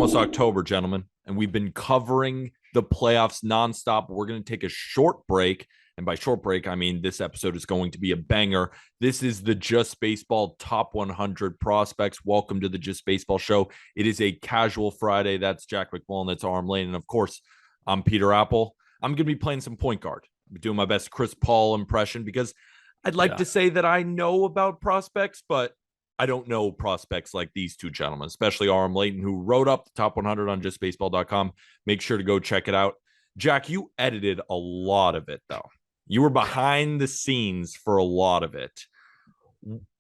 almost October, gentlemen, and we've been covering the playoffs nonstop. We're going to take a short break. And by short break, I mean this episode is going to be a banger. This is the Just Baseball Top 100 Prospects. Welcome to the Just Baseball Show. It is a casual Friday. That's Jack McMullen. That's Aram Lane. And of course, I'm Peter Apple. I'm going to be playing some point guard. I'm doing my best Chris Paul impression because I'd like to say that I know about prospects, but I don't know prospects like these two gentlemen, especially Aram Layton, who wrote up the top 100 on justbaseball.com. Make sure to go check it out. Jack, you edited a lot of it, though. You were behind the scenes for a lot of it.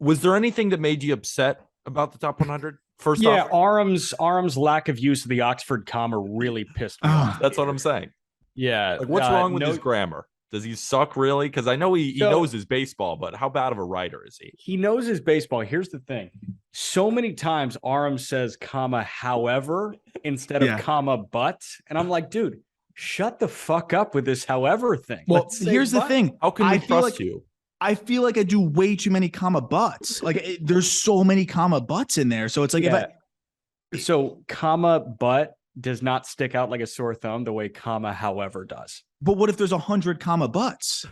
Was there anything that made you upset about the top 100? First off, Aram's lack of use of the Oxford comma really pissed me off. That's what I'm saying. Yeah. Like, what's wrong with his grammar? Does he suck really? Because I know he knows his baseball, but how bad of a writer is he? He knows his baseball. Here's the thing. So many times Aram says comma, however, instead of comma, but. And I'm like, dude, shut the fuck up with this however thing. Well, here's the thing. How can we trust you? I feel like I do way too many comma buts. Like there's so many comma buts in there. So it's like so comma but does not stick out like a sore thumb the way comma however does. But what if there's 100 comma buts?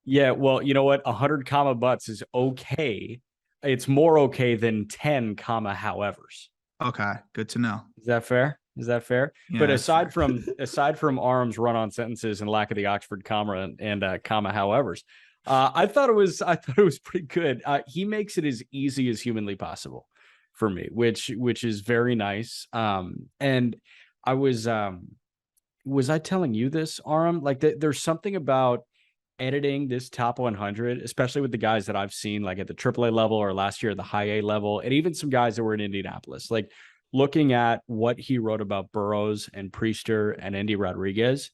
Yeah, well, you know what? 100 comma buts is okay. It's more okay than 10 comma howevers. Okay, good to know. Is that fair? Yeah, but aside from Aram's run-on sentences and lack of the Oxford comma and comma howevers, I thought it was pretty good. He makes it as easy as humanly possible for me, which is very nice. And I was I telling you this, Aram? Like there's something about editing this top 100, especially with the guys that I've seen like at the AAA level or last year at the high A level, and even some guys that were in Indianapolis, like looking at what he wrote about Burrows and Priester and Andy Rodriguez,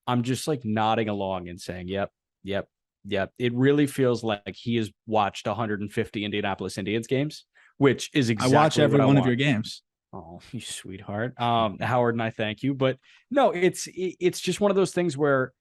I'm just like nodding along and saying, yep. It really feels like he has watched 150 Indianapolis Indians games, which is exactly I watch every one of your games. Oh, you sweetheart. Howard, and I thank you. But no, it's just one of those things where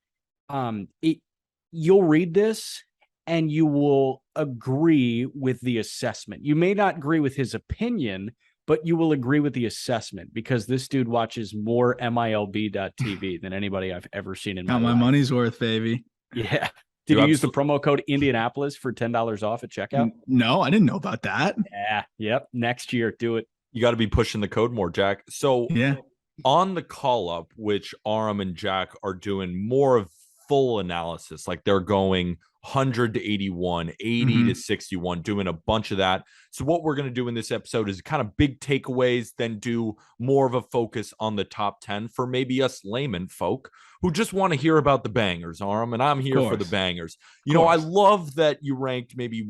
you'll read this and you will agree with the assessment. You may not agree with his opinion, but you will agree with the assessment because this dude watches more MILB.TV than anybody I've ever seen in my life. Got my money's worth, baby. Yeah. Did you use the promo code Indianapolis for $10 off at checkout? No, I didn't know about that. Yeah. Yep. Next year, do it. You got to be pushing the code more, Jack. So yeah, on the call up, which Aram and Jack are doing more of full analysis, like they're going 100 to 81, 80 to 61, doing a bunch of that. So what we're going to do in this episode is kind of big takeaways, then do more of a focus on the top 10 for maybe us layman folk who just want to hear about the bangers, Aram, and I'm here for the bangers. You know, I love that you ranked maybe,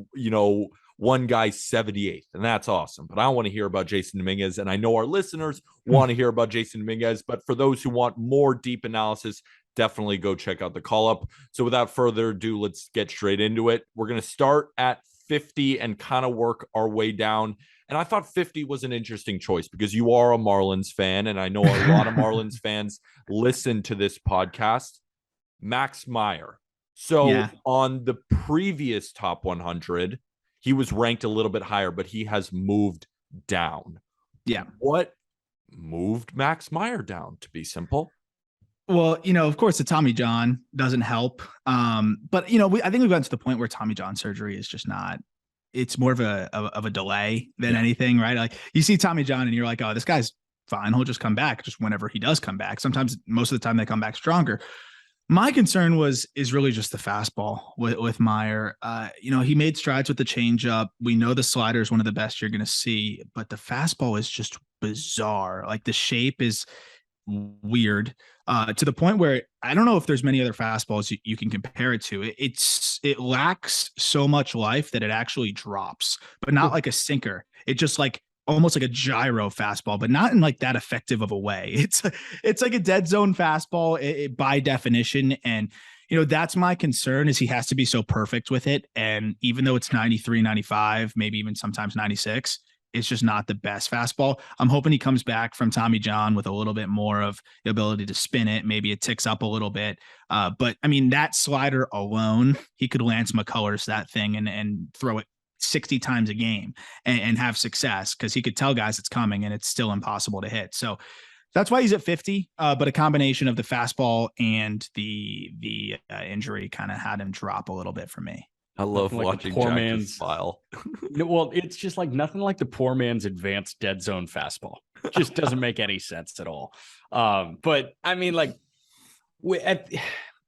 one guy 78th, and that's awesome. But I want to hear about Jason Dominguez, and I know our listeners want to hear about Jason Dominguez. But for those who want more deep analysis, definitely go check out the call up. So without further ado, let's get straight into it. We're going to start at 50 and kind of work our way down. And I thought 50 was an interesting choice because you are a Marlins fan, and I know a lot of Marlins fans listen to this podcast. Max Meyer. So on the previous top 100, he was ranked a little bit higher, but he has moved down. Yeah. What moved Max Meyer down, to be simple? Well, of course, the Tommy John doesn't help. But, I think we've gotten to the point where Tommy John surgery is just not, it's more of a delay than anything, right? Like you see Tommy John and you're like, oh, this guy's fine. He'll just come back just whenever he does come back. Sometimes, most of the time they come back stronger. My concern is really just the fastball with Meyer. He made strides with the changeup. We know the slider is one of the best you're going to see, but the fastball is just bizarre. Like the shape is weird to the point where I don't know if there's many other fastballs you can compare it to. It lacks so much life that it actually drops, but not like a sinker. It just like almost like a gyro fastball, but not in like that effective of a way. It's like a dead zone fastball by definition. And, that's my concern is he has to be so perfect with it. And even though it's 93, 95, maybe even sometimes 96, it's just not the best fastball. I'm hoping he comes back from Tommy John with a little bit more of the ability to spin it. Maybe it ticks up a little bit. But I mean, that slider alone, he could Lance McCullers that thing and throw it 60 times a game and have success, because he could tell guys it's coming and it's still impossible to hit. So that's why he's at 50. But a combination of the fastball and the injury kind of had him drop a little bit for me. I love watching poor Jack man's smile. Well, it's just like nothing like the poor man's advanced dead zone fastball. It just doesn't make any sense at all. But I mean, like,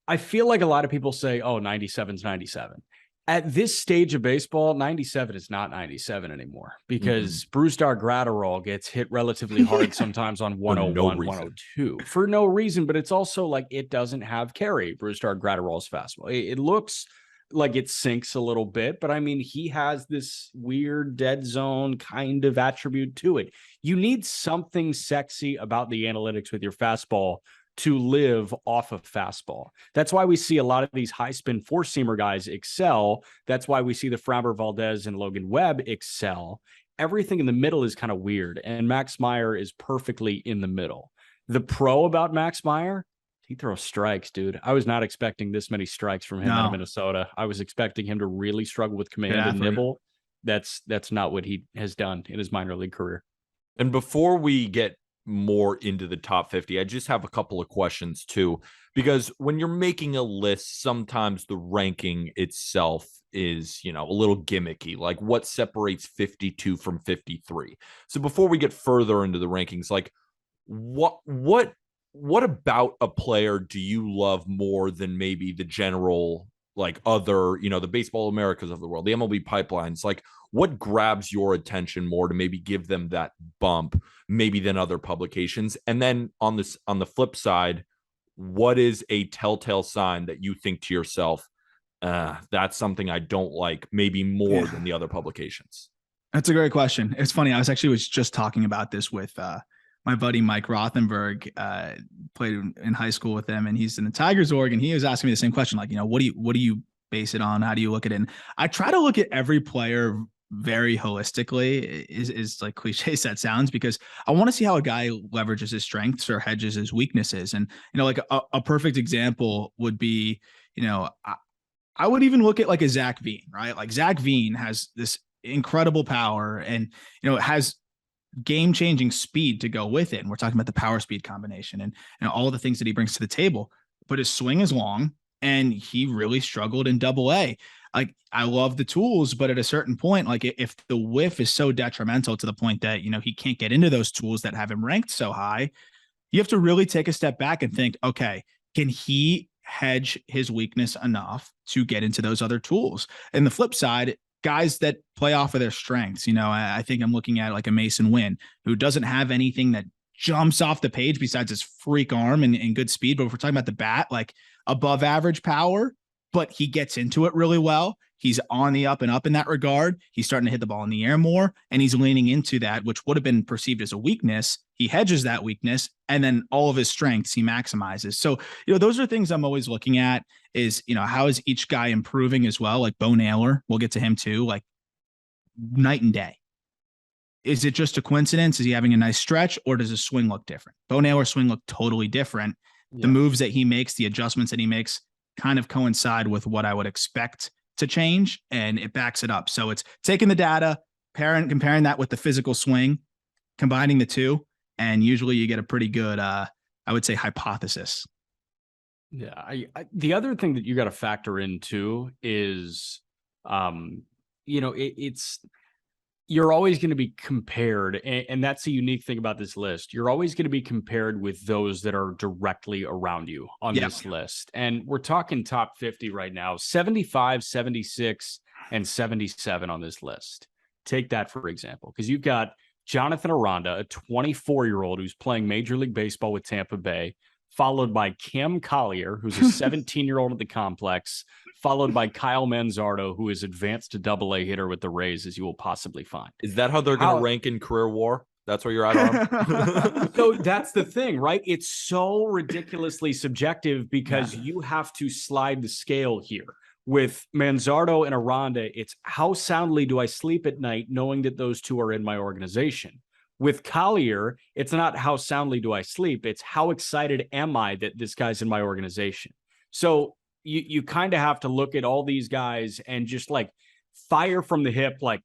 I feel like a lot of people say, oh, 97's 97. At this stage of baseball, 97 is not 97 anymore, because Brusdar Graterol gets hit relatively hard sometimes on 101, 102 for no reason. But it's also like it doesn't have carry, Brusdar Graterol's fastball. It looks like it sinks a little bit, but I mean, he has this weird dead zone kind of attribute to it. You need something sexy about the analytics with your fastball to live off of fastball. That's why we see a lot of these high spin four-seamer guys excel. That's why we see the Framber Valdez and Logan Webb excel. Everything in the middle is kind of weird, and Max Meyer is perfectly in the middle. The pro about Max Meyer, he throws strikes, dude. I was not expecting this many strikes from him out of Minnesota. I was expecting him to really struggle with command and nibble. That's not what he has done in his minor league career. And before we get more into the top 50, I just have a couple of questions too, because when you're making a list, sometimes the ranking itself is, a little gimmicky, like what separates 52 from 53. So before we get further into the rankings, like what about a player do you love more than maybe the general, like other, the Baseball Americas of the world, the MLB pipelines? Like, what grabs your attention more to maybe give them that bump, maybe than other publications? And then on the flip side, what is a telltale sign that you think to yourself, that's something I don't like, maybe more than the other publications? That's a great question. It's funny. I was just talking about this with my buddy Mike Rothenberg. Played in high school with him, and he's in the Tigers org, and he was asking me the same question, like, what do you base it on? How do you look at it? And I try to look at every player very holistically, is like cliche as that sounds, because I want to see how a guy leverages his strengths or hedges his weaknesses. And, like a perfect example would be, I would even look at like a Zach Veen, right? Like Zach Veen has this incredible power and, has game-changing speed to go with it. And we're talking about the power speed combination and all the things that he brings to the table, but his swing is long and he really struggled in Double-A. Like, I love the tools, but at a certain point, like if the whiff is so detrimental to the point that, he can't get into those tools that have him ranked so high, you have to really take a step back and think, okay, can he hedge his weakness enough to get into those other tools? And the flip side, guys that play off of their strengths, I think I'm looking at like a Mason Wynn, who doesn't have anything that jumps off the page besides his freak arm and good speed. But if we're talking about the bat, like above average power, but he gets into it really well. He's on the up and up in that regard. He's starting to hit the ball in the air more, and he's leaning into that, which would have been perceived as a weakness. He hedges that weakness, and then all of his strengths he maximizes. So, those are things I'm always looking at is, how is each guy improving as well? Like Bo Naylor, we'll get to him too, like night and day. Is it just a coincidence? Is he having a nice stretch, or does his swing look different? Bo Naylor's swing look totally different. Yeah. The moves that he makes, the adjustments that he makes kind of coincide with what I would expect to change, and it backs it up. So it's taking the data, comparing that with the physical swing, combining the two, and usually you get a pretty good, I would say, hypothesis. Yeah. The other thing that you got to factor in too is, it's you're always going to be compared, and that's the unique thing about this list. You're always going to be compared with those that are directly around you on this list. And we're talking top 50 right now, 75, 76, and 77 on this list. Take that, for example, because you've got Jonathan Aranda, a 24-year-old who's playing Major League Baseball with Tampa Bay, followed by Cam Collier, who's a 17-year-old at the complex, followed by Kyle Manzardo, who is advanced to Double-A hitter with the Rays, as you will possibly find. Is that how they're going to rank in career WAR? That's where you're at, Aram? So that's the thing, right? It's so ridiculously subjective because you have to slide the scale here. With Manzardo and Aranda, it's how soundly do I sleep at night knowing that those two are in my organization? With Collier, it's not how soundly do I sleep, it's how excited am I that this guy's in my organization. So you kind of have to look at all these guys and just like fire from the hip, like,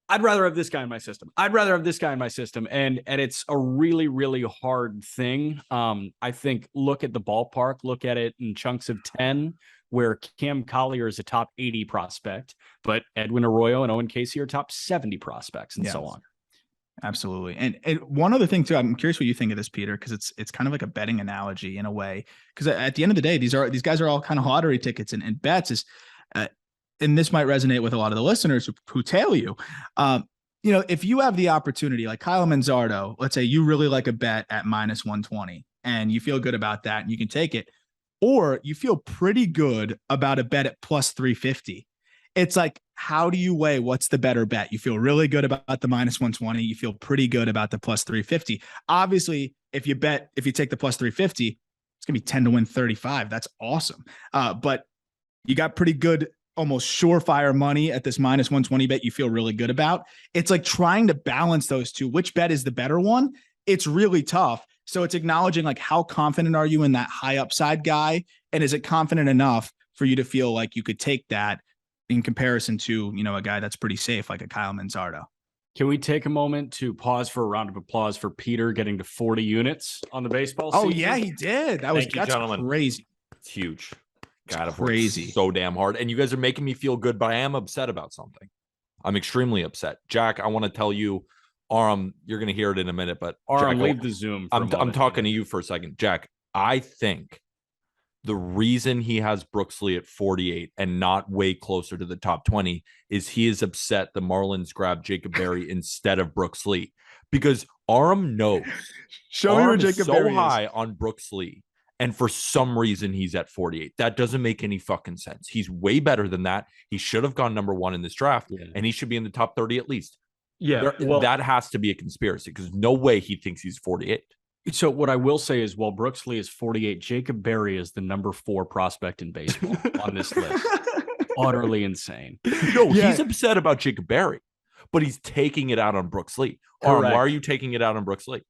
I'd rather have this guy in my system. I'd rather have this guy in my system. And it's a really, really hard thing. I think look at the ballpark, look at it in chunks of 10, where Cam Collier is a top 80 prospect, but Edwin Arroyo and Owen Casey are top 70 prospects and so on. Absolutely. And one other thing too, I'm curious what you think of this, Peter, because it's kind of like a betting analogy in a way. Because at the end of the day, these guys are all kind of lottery tickets and bets is, and this might resonate with a lot of the listeners who tail you. If you have the opportunity, like Kyle Manzardo, let's say you really like a bet at -120 and you feel good about that and you can take it, or you feel pretty good about a bet at +350. It's like, how do you weigh what's the better bet? You feel really good about the -120. You feel pretty good about the +350. Obviously, if you take the +350, it's going to be 10 to win 35. That's awesome. But you got pretty good, almost surefire money at this -120 bet you feel really good about. It's like trying to balance those two. Which bet is the better one? It's really tough. So it's acknowledging, like, how confident are you in that high upside guy? And is it confident enough for you to feel like you could take that in comparison to, a guy that's pretty safe, like a Kyle Manzardo? Can we take a moment to pause for a round of applause for Peter getting to 40 units on the baseball season? Oh yeah, he did. That's crazy. It's huge. God, I've crazy. So damn hard. And you guys are making me feel good, but I am upset about something. I'm extremely upset. Jack, I want to tell you, Aram, you're going to hear it in a minute, but Aram, Jack, leave the Zoom. I'm talking to you for a second. Jack, I think the reason he has Brooks Lee at 48 and not way closer to the top 20 is he is upset the Marlins grabbed Jacob Berry instead of Brooks Lee, because Aram knows. Show me where Jacob Berry is. High on Brooks Lee, and for some reason he's at 48. That doesn't make any fucking sense. He's way better than that. He should have gone number 1 in this draft, and he should be in the top 30 at least. Yeah, that has to be a conspiracy, because no way he thinks he's 48. So what I will say is, while Brooks Lee is 48, Jacob Berry is the number 4 prospect in baseball on this list. Utterly insane. No, he's upset about Jacob Berry, but he's taking it out on Brooks Lee. Aram, why are you taking it out on Brooks Lee?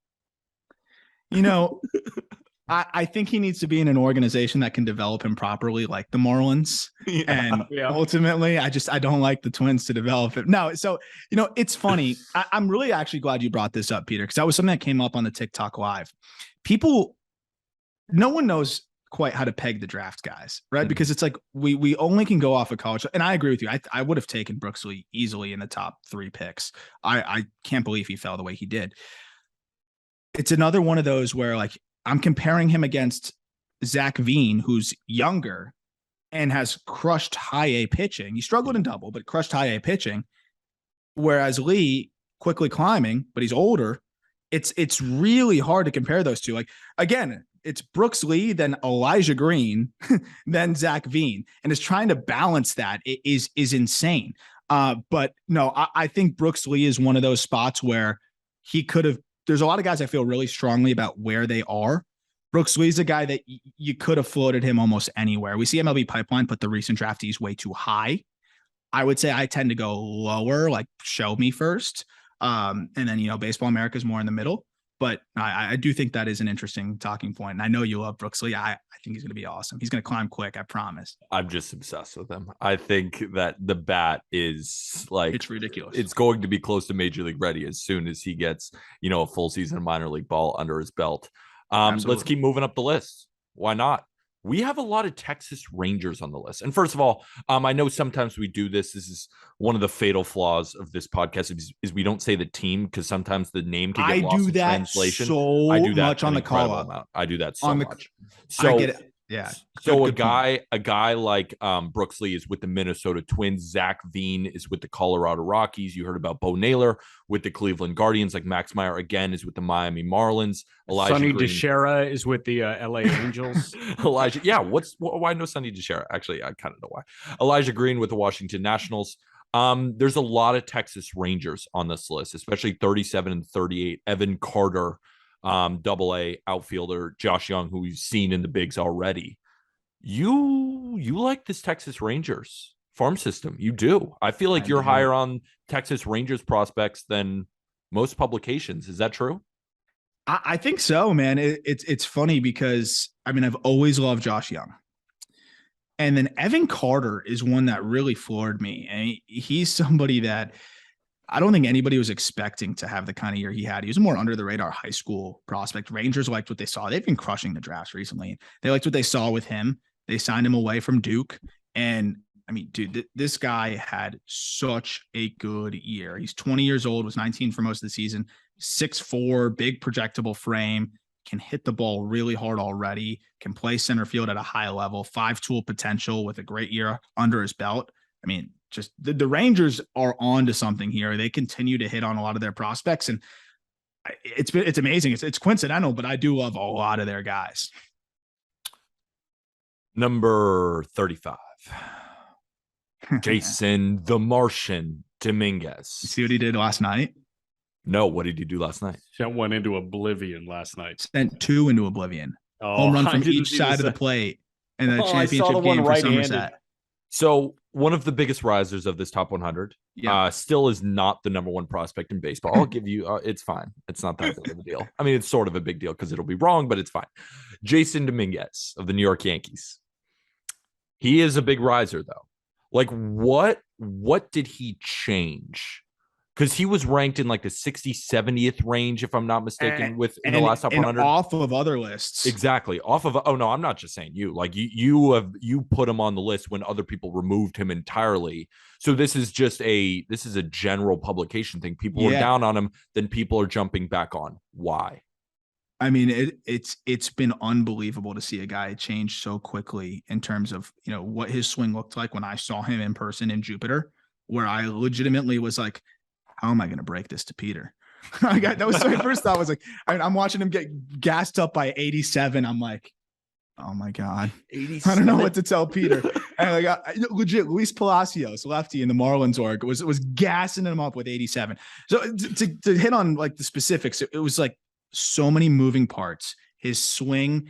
I think he needs to be in an organization that can develop him properly, like the Marlins. Ultimately, I don't like the Twins to develop him. No, so, it's funny. I'm really actually glad you brought this up, Peter, because that was something that came up on the TikTok live. No one knows quite how to peg the draft guys, right? Mm-hmm. Because it's like, we only can go off of college. And I agree with you. I would have taken Brooks Lee easily in the top 3 picks. I can't believe he fell the way he did. It's another one of those where, like, I'm comparing him against Zach Veen, who's younger and has crushed high A pitching. He struggled in double, but crushed high A pitching. Whereas Lee, quickly climbing, but he's older. It's really hard to compare those two. Like, again, it's Brooks Lee, then Elijah Green, then Zach Veen. And it's trying to balance that is insane. But no, I think Brooks Lee is one of those spots where he could have. There's a lot of guys I feel really strongly about where they are. Brooks Lee's a guy that you could have floated him almost anywhere. We see MLB Pipeline put the recent draftees way too high. I would say I tend to go lower, like show me first. And then, Baseball America is more in the middle. But I do think that is an interesting talking point. And I know you love Brooks Lee. I think he's going to be awesome. He's going to climb quick. I promise. I'm just obsessed with him. I think that the bat is like, it's ridiculous. It's going to be close to Major League ready as soon as he gets, a full season of minor league ball under his belt. Let's keep moving up the list. Why not? We have a lot of Texas Rangers on the list. And first of all, I know sometimes we do this. This is one of the fatal flaws of this podcast is we don't say the team, because sometimes the name can get lost in translation. I do that much on the call up. I do that so much. So I get it. Yeah. So a guy like Brooks Lee is with the Minnesota Twins. Zach Veen is with the Colorado Rockies. You heard about Bo Naylor with the Cleveland Guardians. Like Max Meyer again is with the Miami Marlins. Sonny DeShera is with the LA Angels. Elijah, why no Sonny DeShera? Actually, I kind of know why. Elijah Green with the Washington Nationals. There's a lot of Texas Rangers on this list, especially 37 and 38. Evan Carter. Double-A outfielder Josh Young, who we've seen in the bigs already. You like this Texas Rangers farm system. You do. I feel like you're higher on Texas Rangers prospects than most publications. Is that true? I think so, man. It's funny because, I've always loved Josh Young. And then Evan Carter is one that really floored me. And he's somebody that I don't think anybody was expecting to have the kind of year he had. He was a more under the radar high school prospect. Rangers liked what they saw. They've been crushing the drafts recently. They liked what they saw with him. They signed him away from Duke. And I mean, dude, this guy had such a good year. He's 20 years old, was 19 for most of the season, 6'4", big projectable frame, can hit the ball really hard already, can play center field at a high level, 5-tool potential with a great year under his belt. I mean, just the Rangers are on to something here. They continue to hit on a lot of their prospects, and it's amazing. It's coincidental, but I do love a lot of their guys. Number 35. Jason the Martian Dominguez. You see what he did last night? No, what did he do last night? Sent one into oblivion last night. Sent two into oblivion. Home run from each side of the plate in the championship game for Somerset. So one of the biggest risers of this top 100 still is not the number one prospect in baseball. I'll give you, it's fine. It's not that big of a deal. I mean, it's sort of a big deal because it'll be wrong, but it's fine. Jason Dominguez of the New York Yankees. He is a big riser, though. Like, what did he change? Because he was ranked in like the 60th, 70th range, if I'm not mistaken, in the last top 100. Off of other lists. Exactly. Off of, oh no, I'm not just saying you. Like you put him on the list when other people removed him entirely. So this is a general publication thing. People are down on him, then people are jumping back on. Why? I mean, it's been unbelievable to see a guy change so quickly in terms of, what his swing looked like when I saw him in person in Jupiter, where I legitimately was like, how am I going to break this to Peter? That was my first thought. Was like, I'm watching him get gassed up by 87. I'm like, oh my God, 87. I don't know what to tell Peter. And legit, Luis Palacios, lefty in the Marlins org, was gassing him up with 87. So to hit on like the specifics, it was like so many moving parts. His swing,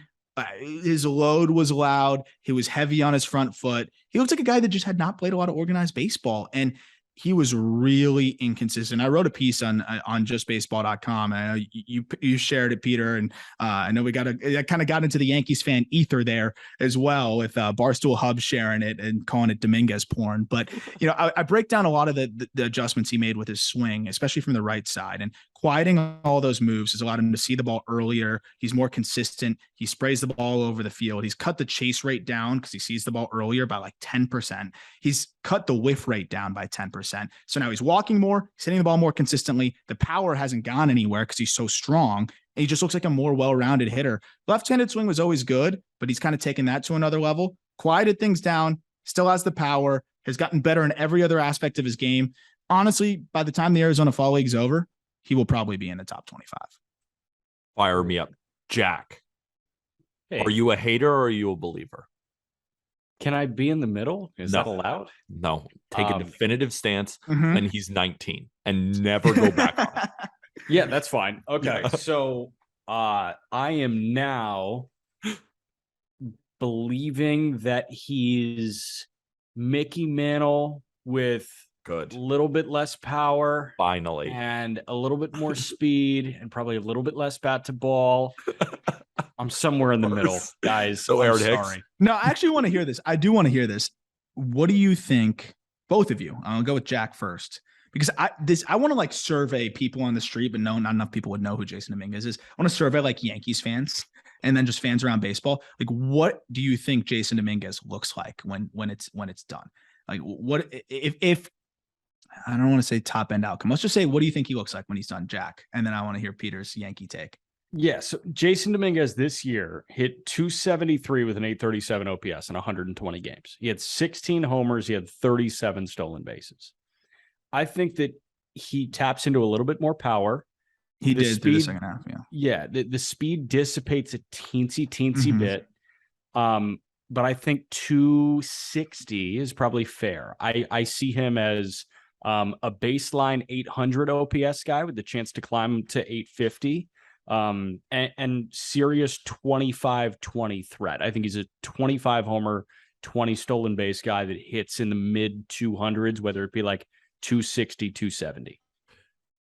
his load was loud. He was heavy on his front foot. He looked like a guy that just had not played a lot of organized baseball. And he was really inconsistent. I wrote a piece on justbaseball.com. I know you shared it, Peter. And I know I kind of got into the Yankees fan ether there as well with Barstool Hub sharing it and calling it Dominguez porn. But, I break down a lot of the adjustments he made with his swing, especially from the right side, and quieting all those moves has allowed him to see the ball earlier. He's more consistent. He sprays the ball over the field. He's cut the chase rate down because he sees the ball earlier by like 10%. He's cut the whiff rate down by 10%. So now he's walking more, he's hitting the ball more consistently. The power hasn't gone anywhere because he's so strong. And he just looks like a more well-rounded hitter. Left-handed swing was always good, but he's kind of taken that to another level, quieted things down, still has the power, has gotten better in every other aspect of his game. Honestly, by the time the Arizona Fall League's over, he will probably be in the top 25. Fire me up. Jack, Are you a hater or are you a believer? Can I be in the middle? Is that allowed? No. Take a definitive stance, and he's 19 and never go back on it. Yeah, that's fine. Okay. So I am now believing that he's Mickey Mantle with a little bit less power. Finally. And a little bit more speed and probably a little bit less bat to ball. I'm somewhere in the middle, guys. So I'm Aaron sorry. Hicks. No, I actually want to hear this. I do want to hear this. What do you think, both of you? I'll go with Jack first. Because I want to like survey people on the street, but no, not enough people would know who Jason Dominguez is. I want to survey like Yankees fans and then just fans around baseball. Like, what do you think Jason Dominguez looks like when it's done? Like, what if I don't want to say top end outcome. Let's just say, what do you think he looks like when he's done, Jack? And then I want to hear Peter's Yankee take. Yes. Yeah, so Jason Dominguez this year hit 273 with an 837 OPS in 120 games. He had 16 homers. He had 37 stolen bases. I think that he taps into a little bit more power. He did through the second half. Yeah. The speed dissipates a teensy bit. But I think 260 is probably fair. I see him as a baseline 800 OPS guy with the chance to climb to 850 and serious 25-20 threat. I think he's a 25 homer, 20 stolen base guy that hits in the mid 200s, whether it be like 260, 270.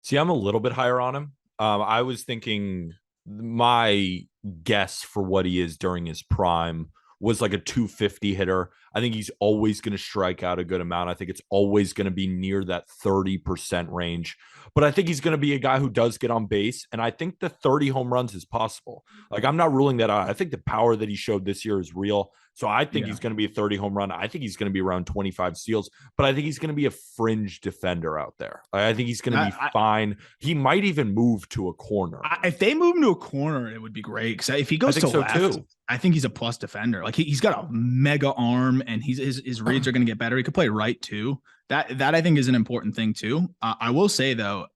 See, I'm a little bit higher on him. I was thinking my guess for what he is during his prime was like a 250 hitter. I think he's always going to strike out a good amount. I think it's always going to be near that 30% range. But I think he's going to be a guy who does get on base. And I think the 30 home runs is possible. Like, I'm not ruling that out. I think the power that he showed this year is real. So I think he's going to be a 30 home run. I think he's going to be around 25 steals, but I think he's going to be a fringe defender out there. I think he's going to be fine. He might even move to a corner. If they move him to a corner, it would be great. Because if he goes to left, too. I think he's a plus defender. Like he's got a mega arm, and his reads are going to get better. He could play right too. That I think is an important thing too. I will say though,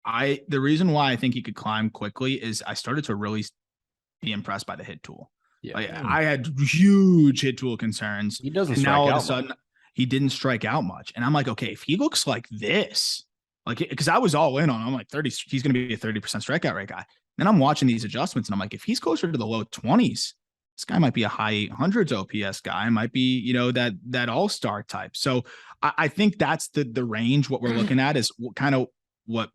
the reason why I think he could climb quickly is I started to really be impressed by the hit tool. Yeah, like, I had huge hit tool concerns. He doesn't strike out. All of a sudden, he didn't strike out much, and I'm like, okay, if he looks like this, like, because I was all in on, I'm like 30, he's going to be a 30% strikeout rate guy. Then I'm watching these adjustments, and I'm like, if he's closer to the low 20s, this guy might be a high hundreds OPS guy, might be, that all-star type. So I think that's the range. What we're looking at is kind of what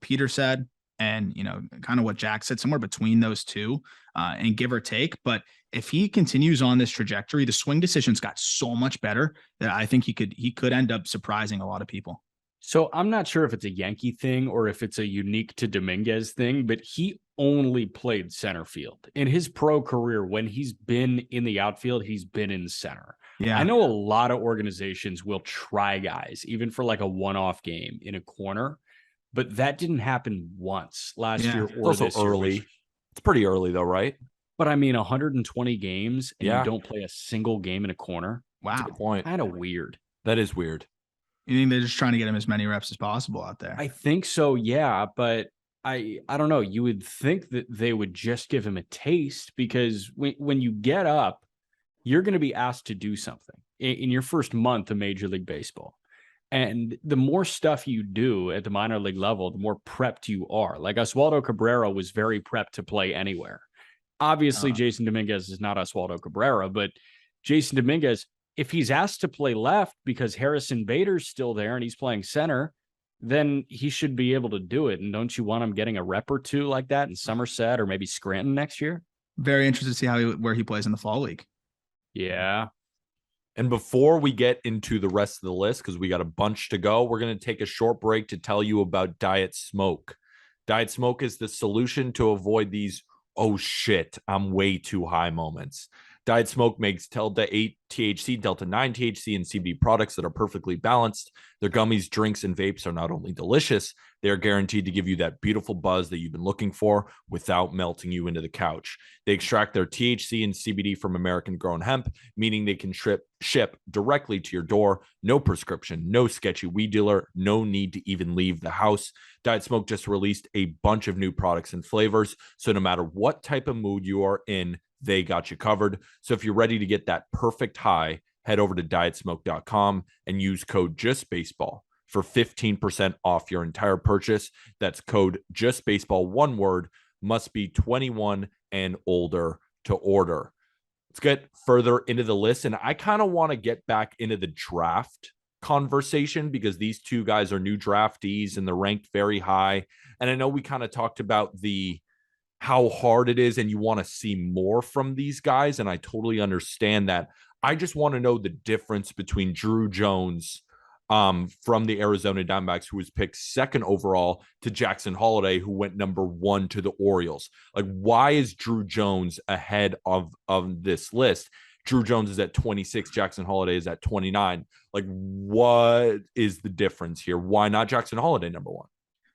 Peter said, and kind of what Jack said, somewhere between those two, and give or take. But if he continues on this trajectory, the swing decisions got so much better that I think he could end up surprising a lot of people. So I'm not sure if it's a Yankee thing or if it's a unique to Dominguez thing, but he only played center field in his pro career. When he's been in the outfield, he's been in center. Yeah, I know a lot of organizations will try guys, even for like a one-off game, in a corner, but that didn't happen once last year or also this early. Year. It's pretty early though, right? But I mean, 120 games and you don't play a single game in a corner. Wow, that's a good point. Kind of weird. That is weird. You think they're just trying to get him as many reps as possible out there? I think so, yeah. But I don't know. You would think that they would just give him a taste, because when you get up, you're going to be asked to do something in your first month of Major League Baseball. And the more stuff you do at the minor league level, the more prepped you are. Like Oswaldo Cabrera was very prepped to play anywhere. Obviously, Jason Dominguez is not Oswaldo Cabrera, but Jason Dominguez, if he's asked to play left because Harrison Bader's still there and he's playing center, then he should be able to do it. And don't you want him getting a rep or two like that in Somerset or maybe Scranton next year? Very interested to see where he plays in the fall league. Yeah. And before we get into the rest of the list, because we got a bunch to go, we're going to take a short break to tell you about Diet Smoke. Diet Smoke is the solution to avoid these, oh shit, I'm way too high moments. Diet Smoke makes Delta 8 THC, Delta 9 THC, and CBD products that are perfectly balanced. Their gummies, drinks, and vapes are not only delicious, they are guaranteed to give you that beautiful buzz that you've been looking for without melting you into the couch. They extract their THC and CBD from American-grown hemp, meaning they can ship directly to your door. No prescription, no sketchy weed dealer, no need to even leave the house. Diet Smoke just released a bunch of new products and flavors, so no matter what type of mood you are in, they got you covered. So if you're ready to get that perfect high, head over to dietsmoke.com and use code JustBaseball for 15% off your entire purchase. That's code JustBaseball, one word, must be 21 and older to order. Let's get further into the list. And I kind of want to get back into the draft conversation because these two guys are new draftees and they're ranked very high. And I know we kind of talked about how hard it is and you want to see more from these guys. And I totally understand that. I just want to know the difference between Drew Jones from the Arizona Diamondbacks, who was picked second overall, to Jackson Holliday, who went number 1 to the Orioles. Like, why is Drew Jones ahead of this list? Drew Jones is at 26. Jackson Holliday is at 29. Like, what is the difference here? Why not Jackson Holliday number 1?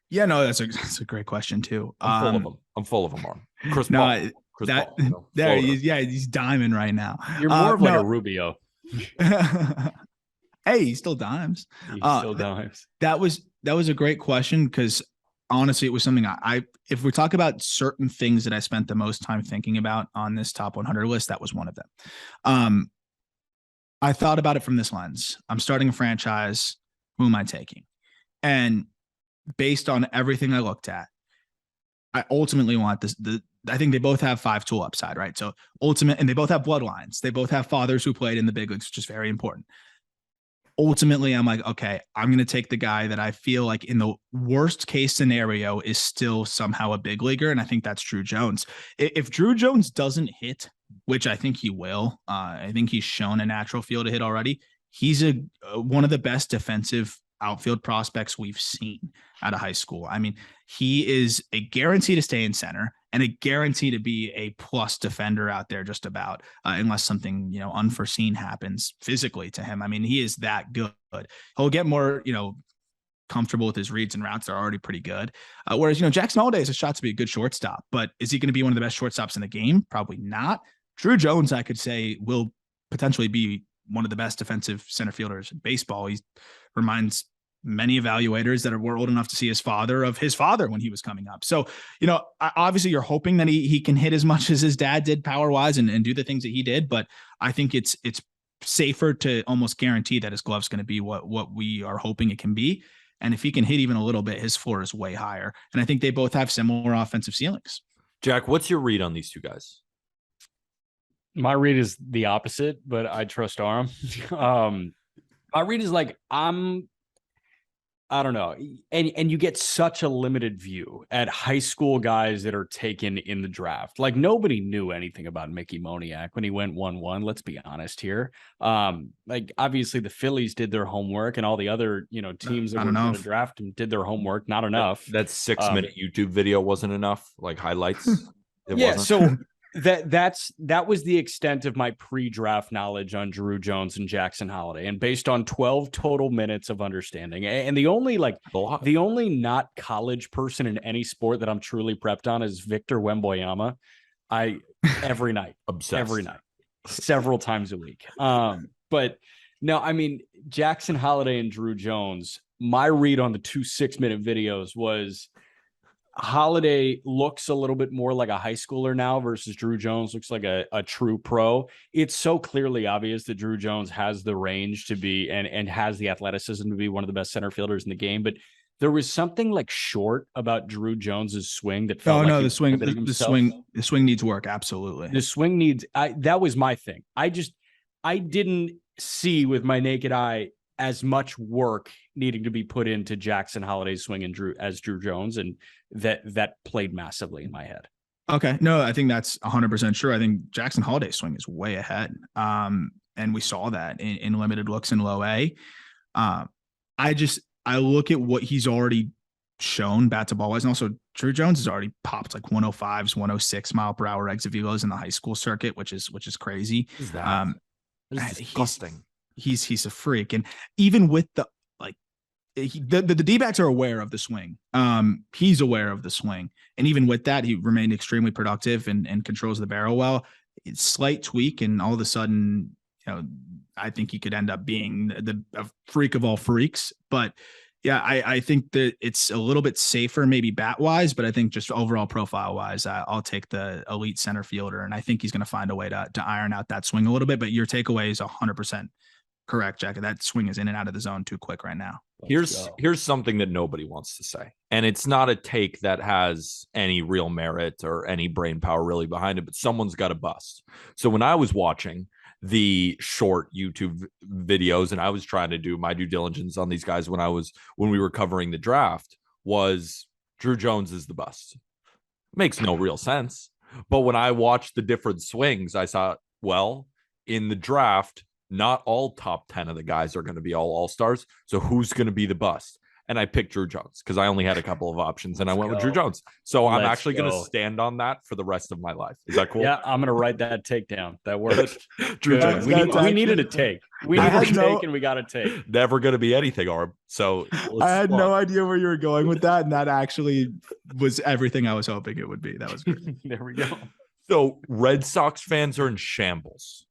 Yeah, no, that's a great question too. I'm full of them. Chris Paul. He's diamond right now. You're more of like a Rubio. Hey, he's still dimes. Dimes. That was a great question because honestly, it was something if we talk about certain things that I spent the most time thinking about on this top 100 list, that was one of them. I thought about it from this lens. I'm starting a franchise. Who am I taking? And based on everything I looked at, I ultimately want this. I think they both have 5-tool upside, right? So and they both have bloodlines. They both have fathers who played in the big leagues, which is very important. Ultimately, I'm like, okay, I'm going to take the guy that I feel like in the worst case scenario is still somehow a big leaguer. And I think that's Drew Jones. If Drew Jones doesn't hit which I think he will. I think he's shown a natural feel to hit already. He's one of the best defensive outfield prospects we've seen out of high school. I mean, he is a guarantee to stay in center and a guarantee to be a plus defender out there just about, unless something, unforeseen happens physically to him. I mean, he is that good. He'll get more, comfortable with his reads and routes. Are already pretty good. Whereas, Jackson Holliday has a shot to be a good shortstop, but is he going to be one of the best shortstops in the game? Probably not. Drew Jones, I could say, will potentially be one of the best defensive center fielders in baseball. He reminds many evaluators that were old enough to see his father of his father when he was coming up. So, obviously you're hoping that he can hit as much as his dad did power wise and do the things that he did. But I think it's safer to almost guarantee that his glove's going to be what we are hoping it can be. And if he can hit even a little bit, his floor is way higher. And I think they both have similar offensive ceilings. Jack, what's your read on these two guys? My read is the opposite, but I trust Aram. My read is like, I don't know. And you get such a limited view at high school guys that are taken in the draft. Like nobody knew anything about Mickey Moniak when he went 1-1. Let's be honest here. Like obviously the Phillies did their homework and all the other, teams that were going to draft him did their homework. Not enough. That 6-minute YouTube video wasn't enough. Like highlights. Yeah. So that was the extent of my pre-draft knowledge on Drew Jones and Jackson Holliday, and based on 12 total minutes of understanding. And the only not college person in any sport that I'm truly prepped on is Victor Wembanyama. Every night, obsessed. Every night, several times a week. But no, I mean Jackson Holliday and Drew Jones. My read on the 2 6-minute videos was, Holliday looks a little bit more like a high schooler now versus Drew Jones looks like a true pro. It's so clearly obvious that Drew Jones has the range to be and has the athleticism to be one of the best center fielders in the game. But there was something like short about Drew Jones's swing that felt the swing needs work. Absolutely. The swing needs, that was my thing. I didn't see with my naked eye as much work needing to be put into Jackson Holliday's swing and Drew Jones, and that played massively in my head. Okay. No, I think that's 100% true. I think Jackson Holliday's swing is way ahead. And we saw that in limited looks in low A. I look at what he's already shown bat to ball wise. And also Drew Jones has already popped like 105s, 106 mile per hour exit velos in the high school circuit, which is crazy. What is that? That is disgusting. He's a freak. And even with the D-backs are aware of the swing. He's aware of the swing. And even with that, he remained extremely productive and controls the barrel well. It's slight tweak, and all of a sudden, I think he could end up being a freak of all freaks. But yeah, I think that it's a little bit safer, maybe bat-wise, but I think just overall profile-wise, I'll take the elite center fielder, and I think he's going to find a way to iron out that swing a little bit. But your takeaway is 100% correct, Jack. That swing is in and out of the zone too quick right now. Here's something that nobody wants to say, and it's not a take that has any real merit or any brain power really behind it, but someone's got to bust. So when I was watching the short YouTube videos and I was trying to do my due diligence on these guys when we were covering the draft, was Drew Jones is the bust. Makes no real sense. But when I watched the different swings, I saw, well, in the draft, not all top 10 of the guys are going to be all-stars. So who's going to be the bust? And I picked Drew Jones because I only had a couple of options and I went with Drew Jones. So I'm actually going to stand on that for the rest of my life. Is that cool? Yeah, I'm going to write that take down. That works. Drew Jones. We needed a take. We needed a take and we got a take. Never going to be anything, Aram. So I had no idea where you were going with that. And that actually was everything I was hoping it would be. That was great. There we go. So Red Sox fans are in shambles.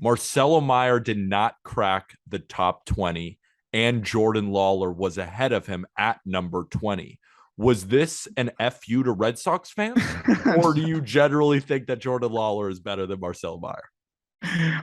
Marcelo Meyer did not crack the top 20, and Jordan Lawler was ahead of him at number 20. Was this an FU to Red Sox fans? Or do you generally think that Jordan Lawler is better than Marcelo Meyer?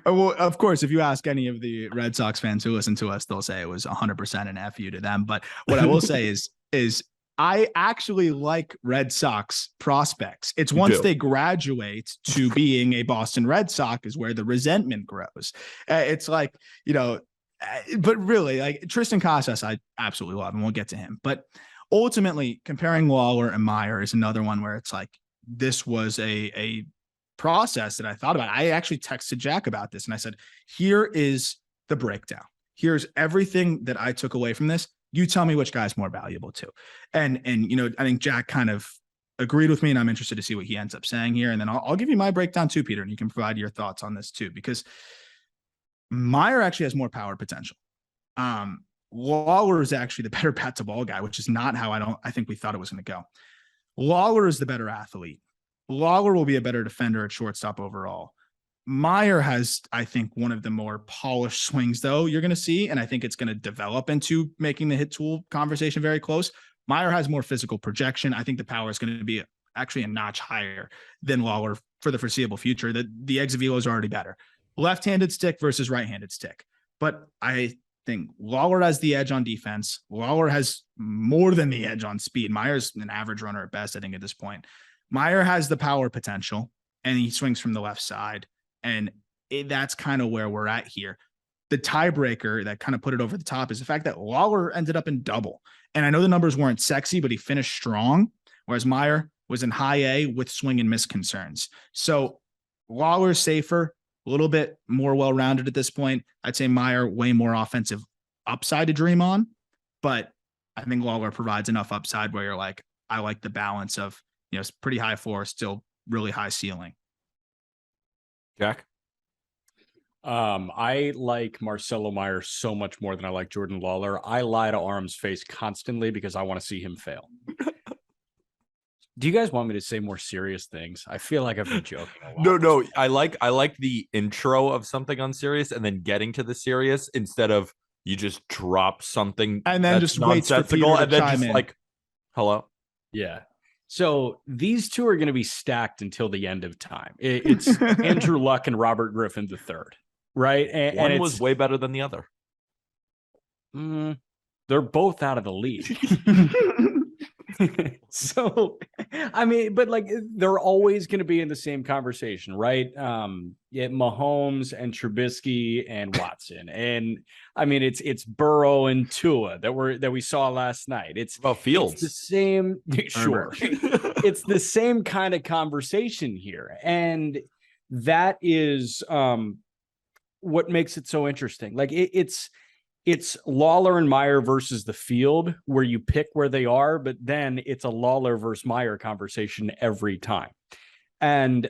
Well, of course, if you ask any of the Red Sox fans who listen to us, they'll say it was 100% an FU to them. But what I will say is I actually like Red Sox prospects. It's once they graduate to being a Boston Red Sox is where the resentment grows. It's like, but really, like Tristan Casas, I absolutely love, and we'll get to him. But ultimately, comparing Lawler and Meyer is another one where it's like, this was a processed it, I thought about it. I actually texted Jack about this and I said, here is the breakdown. Here's everything that I took away from this. You tell me which guy's more valuable to. And I think Jack kind of agreed with me, and I'm interested to see what he ends up saying here. And then I'll give you my breakdown too, Peter, and you can provide your thoughts on this too, because Meyer actually has more power potential. Lawler is actually the better bat to ball guy, which is not how I think we thought it was going to go. Lawler is the better athlete. Lawler will be a better defender at shortstop overall. Meyer has, I think, one of the more polished swings, though, you're going to see, and I think it's going to develop into making the hit tool conversation very close. Meyer has more physical projection. I think the power is going to be actually a notch higher than Lawler for the foreseeable future. The exit velo is already better. Left-handed stick versus right-handed stick. But I think Lawler has the edge on defense. Lawler has more than the edge on speed. Meyer's an average runner at best, I think, at this point. Meyer has the power potential, and he swings from the left side. And that's kind of where we're at here. The tiebreaker that kind of put it over the top is the fact that Lawler ended up in double. And I know the numbers weren't sexy, but he finished strong, whereas Meyer was in high A with swing and miss concerns. So Lawler's safer, a little bit more well-rounded at this point. I'd say Meyer way more offensive upside to dream on, but I think Lawler provides enough upside where you're like, I like the balance of, it's pretty high floor, still really high ceiling. Jack? I like Marcelo Meyer so much more than I like Jordan Lawler. I lie to Aram's face constantly because I want to see him fail. Do you guys want me to say more serious things? I feel like I've been joking a lot. No. I like the intro of something unserious and then getting to the serious instead of you just drop something and then just waits for Peter to chime in. Like, hello. Yeah. So these two are going to be stacked until the end of time. It's Andrew Luck and Robert Griffin III, right? And one was way better than the other. They're both out of the league. So, I mean, but like they're always going to be in the same conversation, right? Mahomes and Trubisky and Watson, and I mean it's Burrow and Tua that we saw last night. It's about Fields. It's the same, sure. It's the same kind of conversation here, and that is what makes it so interesting. Like it's Lawler and Meyer versus the field where you pick where they are, but then it's a Lawler versus Meyer conversation every time. And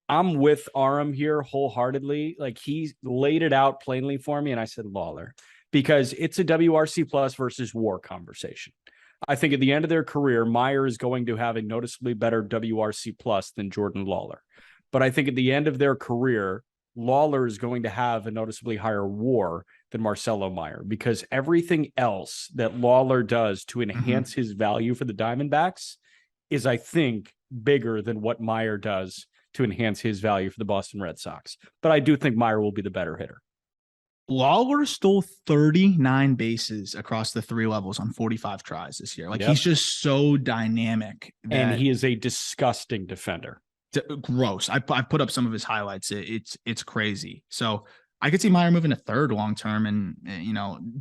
I'm with Aram here wholeheartedly. Like he laid it out plainly for me. And I said Lawler because it's a WRC plus versus WAR conversation. I think at the end of their career, Meyer is going to have a noticeably better WRC plus than Jordan Lawler. But I think at the end of their career, Lawler is going to have a noticeably higher WAR than Marcelo Meyer because everything else that Lawler does to enhance his value for the Diamondbacks is, I think, bigger than what Meyer does to enhance his value for the Boston Red Sox. But I do think Meyer will be the better hitter. Lawler stole 39 bases across the three levels on 45 tries this year. Like he's just so dynamic. And he is a disgusting defender. Gross. I put up some of his highlights. It's crazy. So I could see Meyer moving to third long term, and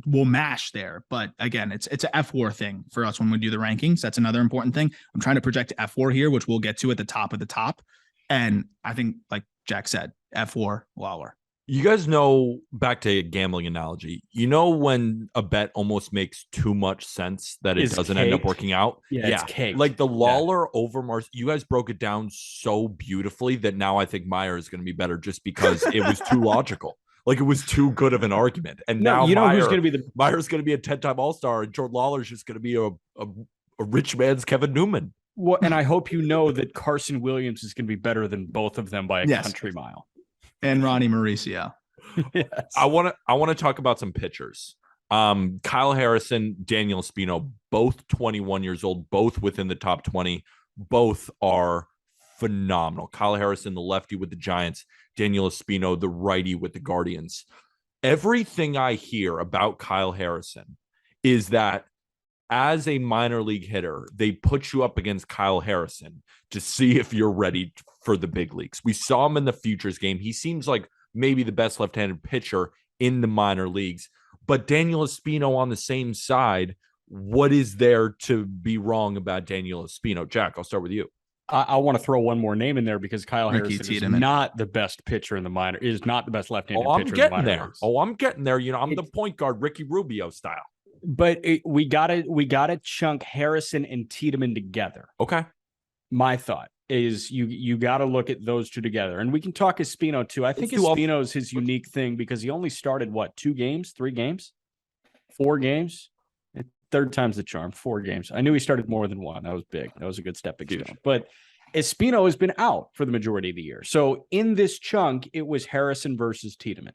we'll mash there. But again, it's an F4 thing for us when we do the rankings. That's another important thing. I'm trying to project F4 here, which we'll get to at the top of the top. And I think, like Jack said, F4 Lawler. You guys know, back to a gambling analogy, when a bet almost makes too much sense that it doesn't end up working out? Yeah. It's caked. Like the Lawler over Mars, you guys broke it down so beautifully that now I think Meyer is going to be better just because it was too logical. Like it was too good of an argument. And now who's going to be Meyer's going to be a 10-time All-Star and Jordan Lawler's just going to be a rich man's Kevin Newman. Well, and I hope you know that Carson Williams is going to be better than both of them by a country mile. And Ronnie Mauricio. Yes. I want to talk about some pitchers. Kyle Harrison, Daniel Espino, both 21 years old, both within the top 20. Both are phenomenal. Kyle Harrison, the lefty with the Giants, Daniel Espino, the righty with the Guardians. Everything I hear about Kyle Harrison is that as a minor league hitter, they put you up against Kyle Harrison to see if you're ready for the big leagues. We saw him in the futures game. He seems like maybe the best left-handed pitcher in the minor leagues. But Daniel Espino on the same side, what is there to be wrong about Daniel Espino? Jack, I'll start with you. I want to throw one more name in there because Kyle Ricky Harrison Tiedemann. is not the best pitcher in the minor. Is not the best left-handed I'm pitcher in the minor getting there. leagues. I'm getting there. You know, I'm the point guard, Ricky Rubio style. But we gotta chunk Harrison and Tiedemann together. Okay. My thought is you got to look at those two together, and we can talk Espino too. I think Espino's his unique thing because he only started 2 games, 3 games, 4 games. Third time's the charm. 4 games. I knew he started more than 1. That was big. That was a good stepping stone. But Espino has been out for the majority of the year. So in this chunk, it was Harrison versus Tiedemann.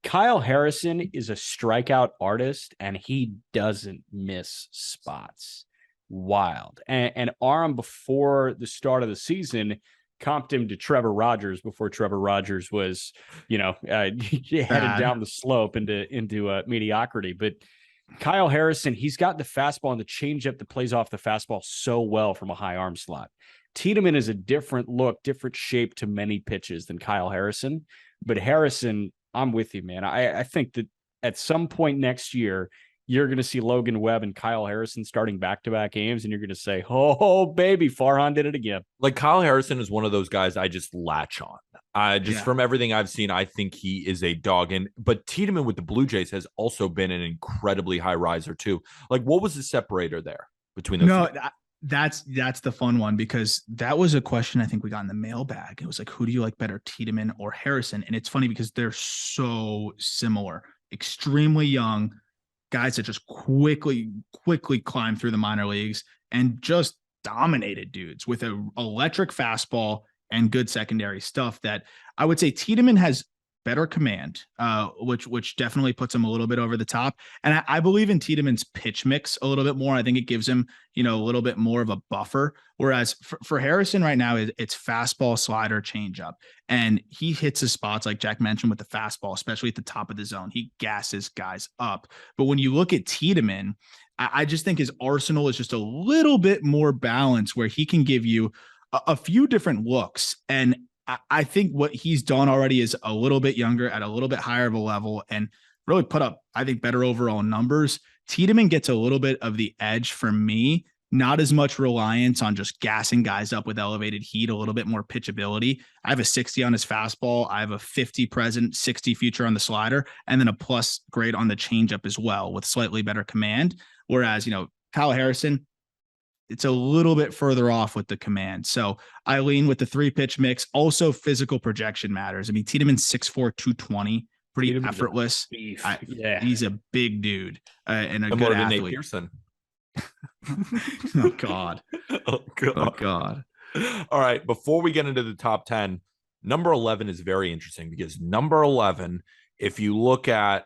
Kyle Harrison is a strikeout artist, and he doesn't miss spots. Wild. And Aram, before the start of the season, comped him to Trevor Rogers before Trevor Rogers was, headed down the slope into mediocrity. But Kyle Harrison, he's got the fastball and the changeup that plays off the fastball so well from a high arm slot. Tiedemann is a different look, different shape to many pitches than Kyle Harrison. But Harrison, I'm with you, man. I think that at some point next year, you're going to see Logan Webb and Kyle Harrison starting back-to-back games, and you're going to say, oh, baby, Farhan did it again. Like, Kyle Harrison is one of those guys I just latch on. From everything I've seen, I think he is a dog. But Tiedemann with the Blue Jays has also been an incredibly high riser too. Like, what was the separator there between those? No, that's the fun one, because that was a question I think we got in the mailbag. It was like, who do you like better, Tiedemann or Harrison? And it's funny because they're so similar, extremely young guys that just quickly climb through the minor leagues and just dominated dudes with an electric fastball and good secondary stuff. That I would say Tiedemann has better command, which definitely puts him a little bit over the top. And I believe in Tiedemann's pitch mix a little bit more. I think it gives him, a little bit more of a buffer. Whereas for Harrison right now, it's fastball, slider, changeup. And he hits his spots, like Jack mentioned, with the fastball, especially at the top of the zone. He gasses guys up. But when you look at Tiedemann, I just think his arsenal is just a little bit more balanced, where he can give you a few different looks. And I think what he's done already is a little bit younger at a little bit higher of a level and really put up, I think, better overall numbers. Tiedemann gets a little bit of the edge for me, not as much reliance on just gassing guys up with elevated heat, a little bit more pitchability. I have a 60 on his fastball. I have a 50 present, 60 future on the slider, and then a plus grade on the changeup as well with slightly better command. Whereas, Kyle Harrison, it's a little bit further off with the command. So I lean with the 3-pitch mix. Also, physical projection matters. I mean, Tiedemann's 6'4", 220, pretty Tiedemann's effortless. He's a big dude and a good athlete. Nate Pearson. Oh God. Oh God. All right. Before we get into the top 10, number 11 is very interesting, because number 11, if you look at,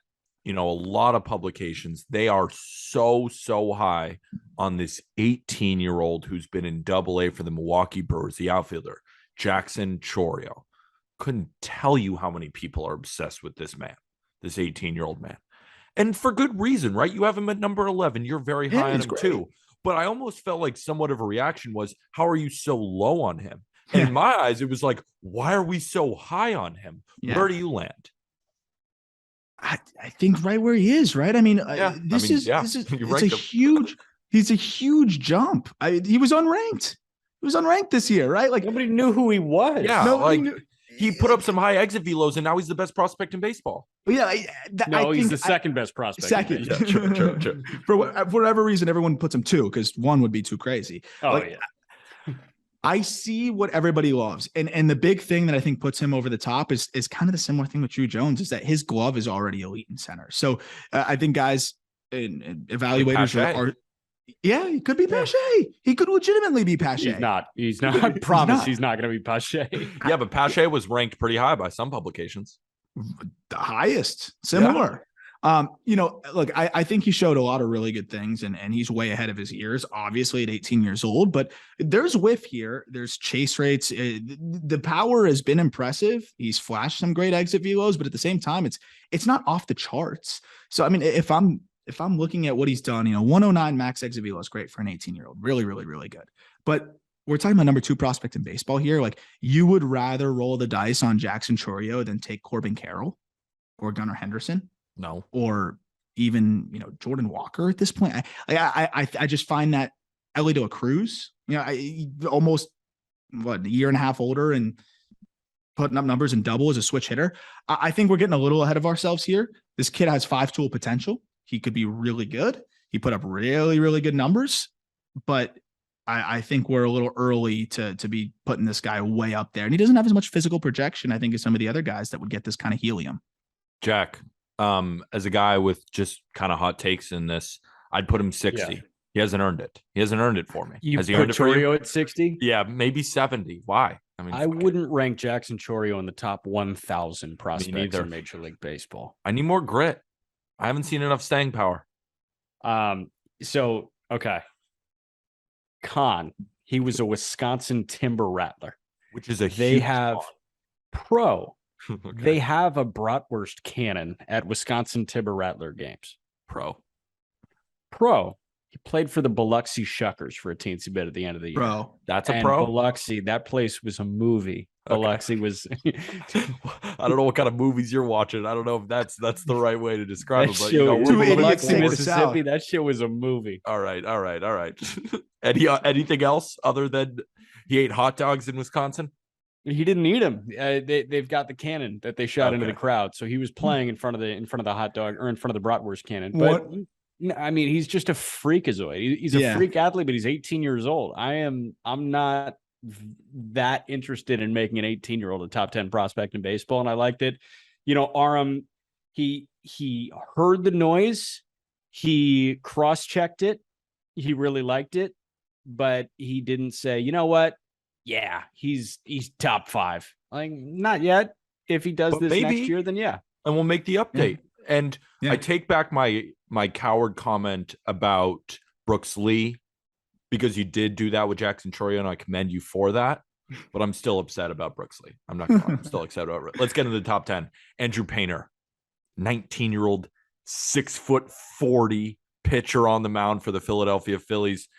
a lot of publications, they are so high on this 18-year-old who's been in Double-A for the Milwaukee Brewers, the outfielder, Jackson Chourio. Couldn't tell you how many people are obsessed with this man, this 18-year-old man. And for good reason, right? You have him at number 11. You're very high on him too. But I almost felt like somewhat of a reaction was, how are you so low on him? And in my eyes, it was like, why are we so high on him? Yeah. Where do you land? I think right where he is, right? I mean, he's a huge jump. He was unranked. He was unranked this year, right? Like, nobody knew who he was. Yeah, he put up some high exit velos, and now he's the best prospect in baseball. Yeah, he's the second best prospect. Second, true. For whatever reason, everyone puts him 2, because 1 would be too crazy. I see what everybody loves. And the big thing that I think puts him over the top is kind of the similar thing with Drew Jones, is that his glove is already elite in center. So I think guys and evaluators are he could be Pache. He could legitimately be Pache. He's not. I promise he's not going to be Pache. Yeah, but Pache was ranked pretty high by some publications. The highest, similar. Yeah. Look, I think he showed a lot of really good things, and he's way ahead of his years, obviously at 18 years old, but there's whiff here. There's chase rates. The power has been impressive. He's flashed some great exit velos, but at the same time, it's not off the charts. So, I mean, if I'm looking at what he's done, 109 max exit velo is great for an 18-year-old. Really, really, really good. But we're talking about number 2 prospect in baseball here. Like, you would rather roll the dice on Jackson Chourio than take Corbin Carroll or Gunnar Henderson? No. Or even, Jordan Walker at this point. I just find that Ellie De La Cruz, almost a year and a half older and putting up numbers in double as a switch hitter. I think we're getting a little ahead of ourselves here. This kid has 5-tool potential. He could be really good. He put up really, really good numbers, but I think we're a little early to be putting this guy way up there. And he doesn't have as much physical projection, I think, as some of the other guys that would get this kind of helium. Jack, as a guy with just kind of hot takes in this, I'd put him 60. Yeah. He hasn't earned it. He hasn't earned it for me. You Has he put earned it for you? Chourio at 60? Yeah, maybe 70. Why? I mean, I wouldn't rank Jackson Chourio in the top 1,000 prospects in Major League Baseball. I need more grit. I haven't seen enough staying power. So, okay. Con, he was a Wisconsin Timber Rattler. Which is a They huge have con. pro. Okay. They have a bratwurst cannon at Wisconsin Timber Rattler games. Pro. He played for the Biloxi Shuckers for a teensy bit at the end of the year. Pro. That's a pro? Biloxi, that place was a movie. Okay. Biloxi was... I don't know what kind of movies you're watching. I don't know if that's the right way to describe it. But Biloxi, Mississippi, that shit was a movie. All right. Anything else other than he ate hot dogs in Wisconsin? He didn't eat them. They've got the cannon that they shot into the crowd, so he was playing in front of the hot dog or in front of the bratwurst cannon. But I mean, he's just a freakazoid. He's a freak athlete, but he's 18 years old. I'm not that interested in making an 18-year-old a top 10 prospect in baseball, and I liked it. Aram, he heard the noise, he cross-checked it, he really liked it, but he didn't say, you know what? Yeah, he's top 5. Like, not yet. If he does this next year, then yeah. And we'll make the update. Yeah. And I take back my coward comment about Brooks Lee, because you did do that with Jackson Chourio, and I commend you for that. But I'm still upset about Brooks Lee. I'm still excited about it. Let's get into the top 10. Andrew Painter, 19-year-old, 6'40" pitcher on the mound for the Philadelphia Phillies.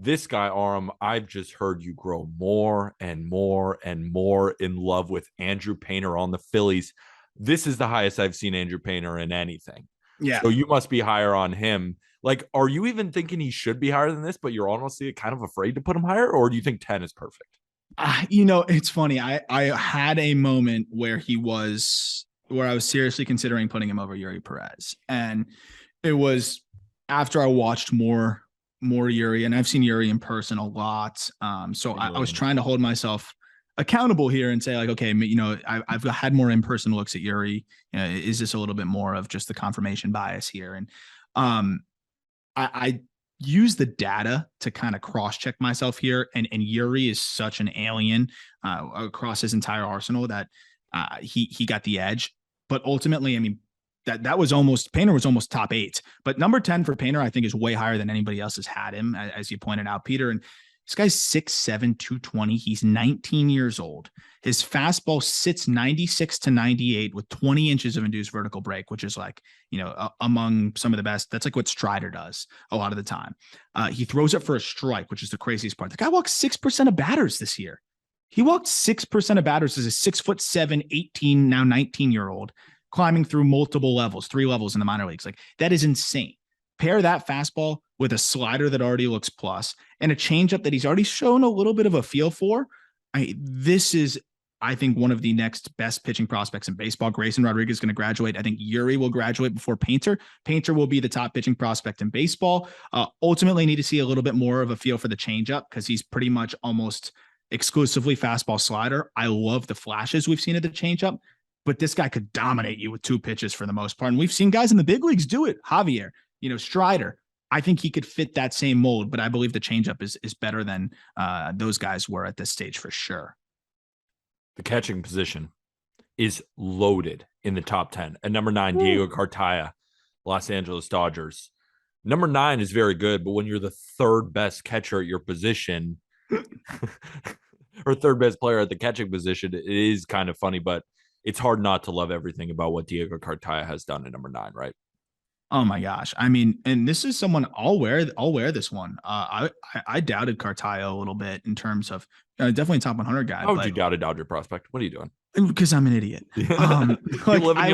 This guy, Aram, I've just heard you grow more and more and more in love with Andrew Painter on the Phillies. This is the highest I've seen Andrew Painter in anything. Yeah. So you must be higher on him. Like, are you even thinking he should be higher than this, but you're honestly kind of afraid to put him higher? Or do you think 10 is perfect? It's funny. I had a moment where I was seriously considering putting him over Yuri Perez. And it was after I watched more Yuri, and I've seen Yuri in person a lot. So I was trying to hold myself accountable here and say, like, okay, I've had more in-person looks at Yuri. Is this a little bit more of just the confirmation bias here? And I use the data to kind of cross-check myself here. And Yuri is such an alien across his entire arsenal that he got the edge. But ultimately, I mean, Painter was almost top 8, but number 10 for Painter, I think, is way higher than anybody else has had him, as you pointed out, Peter. And this guy's 6'7", 220. He's 19 years old. His fastball sits 96 to 98 with 20 inches of induced vertical break, which is like, among some of the best. That's like what Strider does a lot of the time. He throws it for a strike, which is the craziest part. The guy walked 6% of batters this year. He walked 6% of batters as a 6'7", 18, now 19-year-old. Climbing through multiple levels, 3 levels in the minor leagues. Like, that is insane. Pair that fastball with a slider that already looks plus and a changeup that he's already shown a little bit of a feel for. This is, I think, one of the next best pitching prospects in baseball. Grayson Rodriguez is going to graduate. I think Yuri will graduate before Painter. Painter will be the top pitching prospect in baseball. Ultimately, need to see a little bit more of a feel for the changeup, because he's pretty much almost exclusively fastball slider. I love the flashes we've seen at the changeup, but this guy could dominate you with 2 pitches for the most part. And we've seen guys in the big leagues do it. Javier, Strider. I think he could fit that same mold, but I believe the changeup is better than those guys were at this stage for sure. The catching position is loaded in the top 10. At number 9, Diego Cartaya, Los Angeles Dodgers. Number 9 is very good, but when you're the 3rd best catcher at your position or 3rd best player at the catching position, it is kind of funny, but it's hard not to love everything about what Diego Cartaya has done at number 9, right? Oh my gosh. I mean, and this is someone I'll wear this one. I doubted Cartaya a little bit in terms of definitely top 100 guy. How would you doubt a Dodger prospect? What are you doing? Because I'm an idiot. I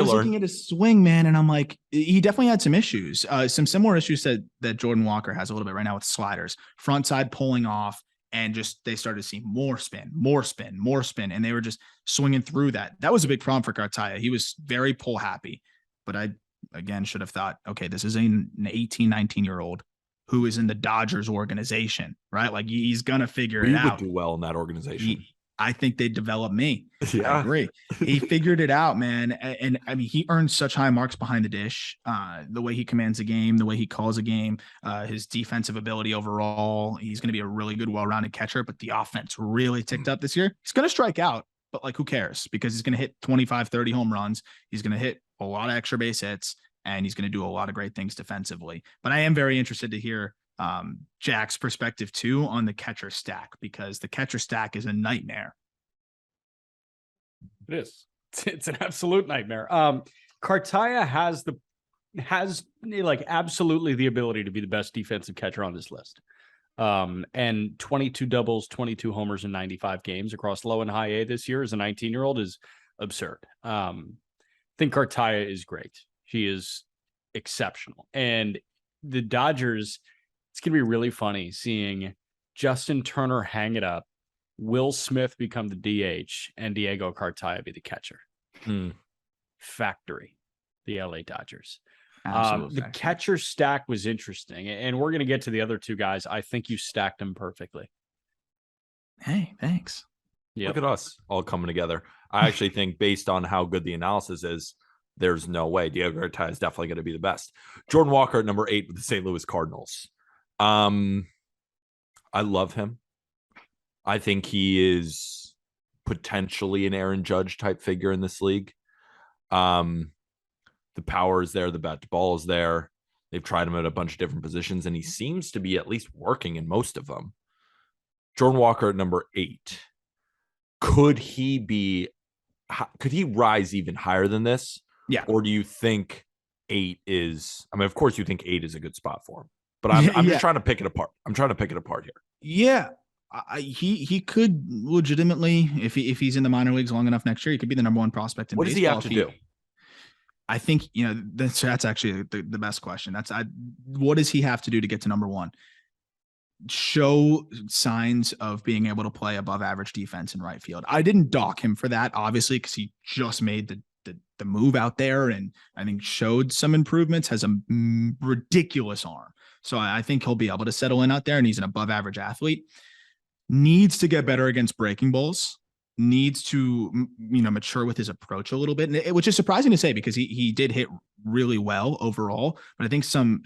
was looking at his swing, man, and I'm like, he definitely had some issues, some similar issues that Jordan Walker has a little bit right now with sliders, front side pulling off, and just they started to see more spin, and they were just swinging through that. That was a big problem for Cartaya. He was very pull happy, but I again should have thought, okay, this is an 18, 19-year-old who is in the Dodgers organization, right? Like he's gonna figure it out. We would do well in that organization. I think they develop me. Yeah. I agree. He figured it out, man. And I mean, he earned such high marks behind the dish. The way he commands the game, the way he calls a game, his defensive ability overall. He's going to be a really good, well-rounded catcher, but the offense really ticked up this year. He's going to strike out, but like, who cares? Because he's going to hit 25, 30 home runs. He's going to hit a lot of extra base hits, and he's going to do a lot of great things defensively. But I am very interested to hear Jack's perspective too on the catcher stack, because the catcher stack is a nightmare. It is. It's an absolute nightmare. Cartaya has like absolutely the ability to be the best defensive catcher on this list. And 22 doubles, 22 homers in 95 games across low and high A this year as a 19-year-old is absurd. I think Cartaya is great. He is exceptional. And the Dodgers, it's going to be really funny seeing Justin Turner hang it up, Will Smith become the DH, and Diego Cartaya be the catcher. Factory, the LA Dodgers. The catcher stack was interesting, and we're going to get to the other two guys. I think you stacked them perfectly. Hey, thanks. Yep. Look at us all coming together. I actually think based on how good the analysis is, there's no way Diego Cartaya is definitely going to be the best. Jordan Walker at number 8 with the St. Louis Cardinals. I love him. I think he is potentially an Aaron Judge type figure in this league. The power is there. The bat to ball is there. They've tried him at a bunch of different positions, and he seems to be at least working in most of them. Jordan Walker at number 8. Could he rise even higher than this? Yeah. Or do you think 8 is, I mean, of course you think 8 is a good spot for him, but I'm just trying to pick it apart. I'm trying to pick it apart here. Yeah. He could legitimately, if he's in the minor leagues long enough next year, he could be the number 1 prospect in baseball. What does he have to do? I think, that's actually the best question. What does he have to do to get to number 1? Show signs of being able to play above average defense in right field. I didn't dock him for that, obviously, because he just made the move out there, and I think showed some improvements, has a ridiculous arm. So I think he'll be able to settle in out there, and he's an above average athlete. Needs to get better against breaking balls, needs to, mature with his approach a little bit, which is surprising to say because he did hit really well overall, but I think some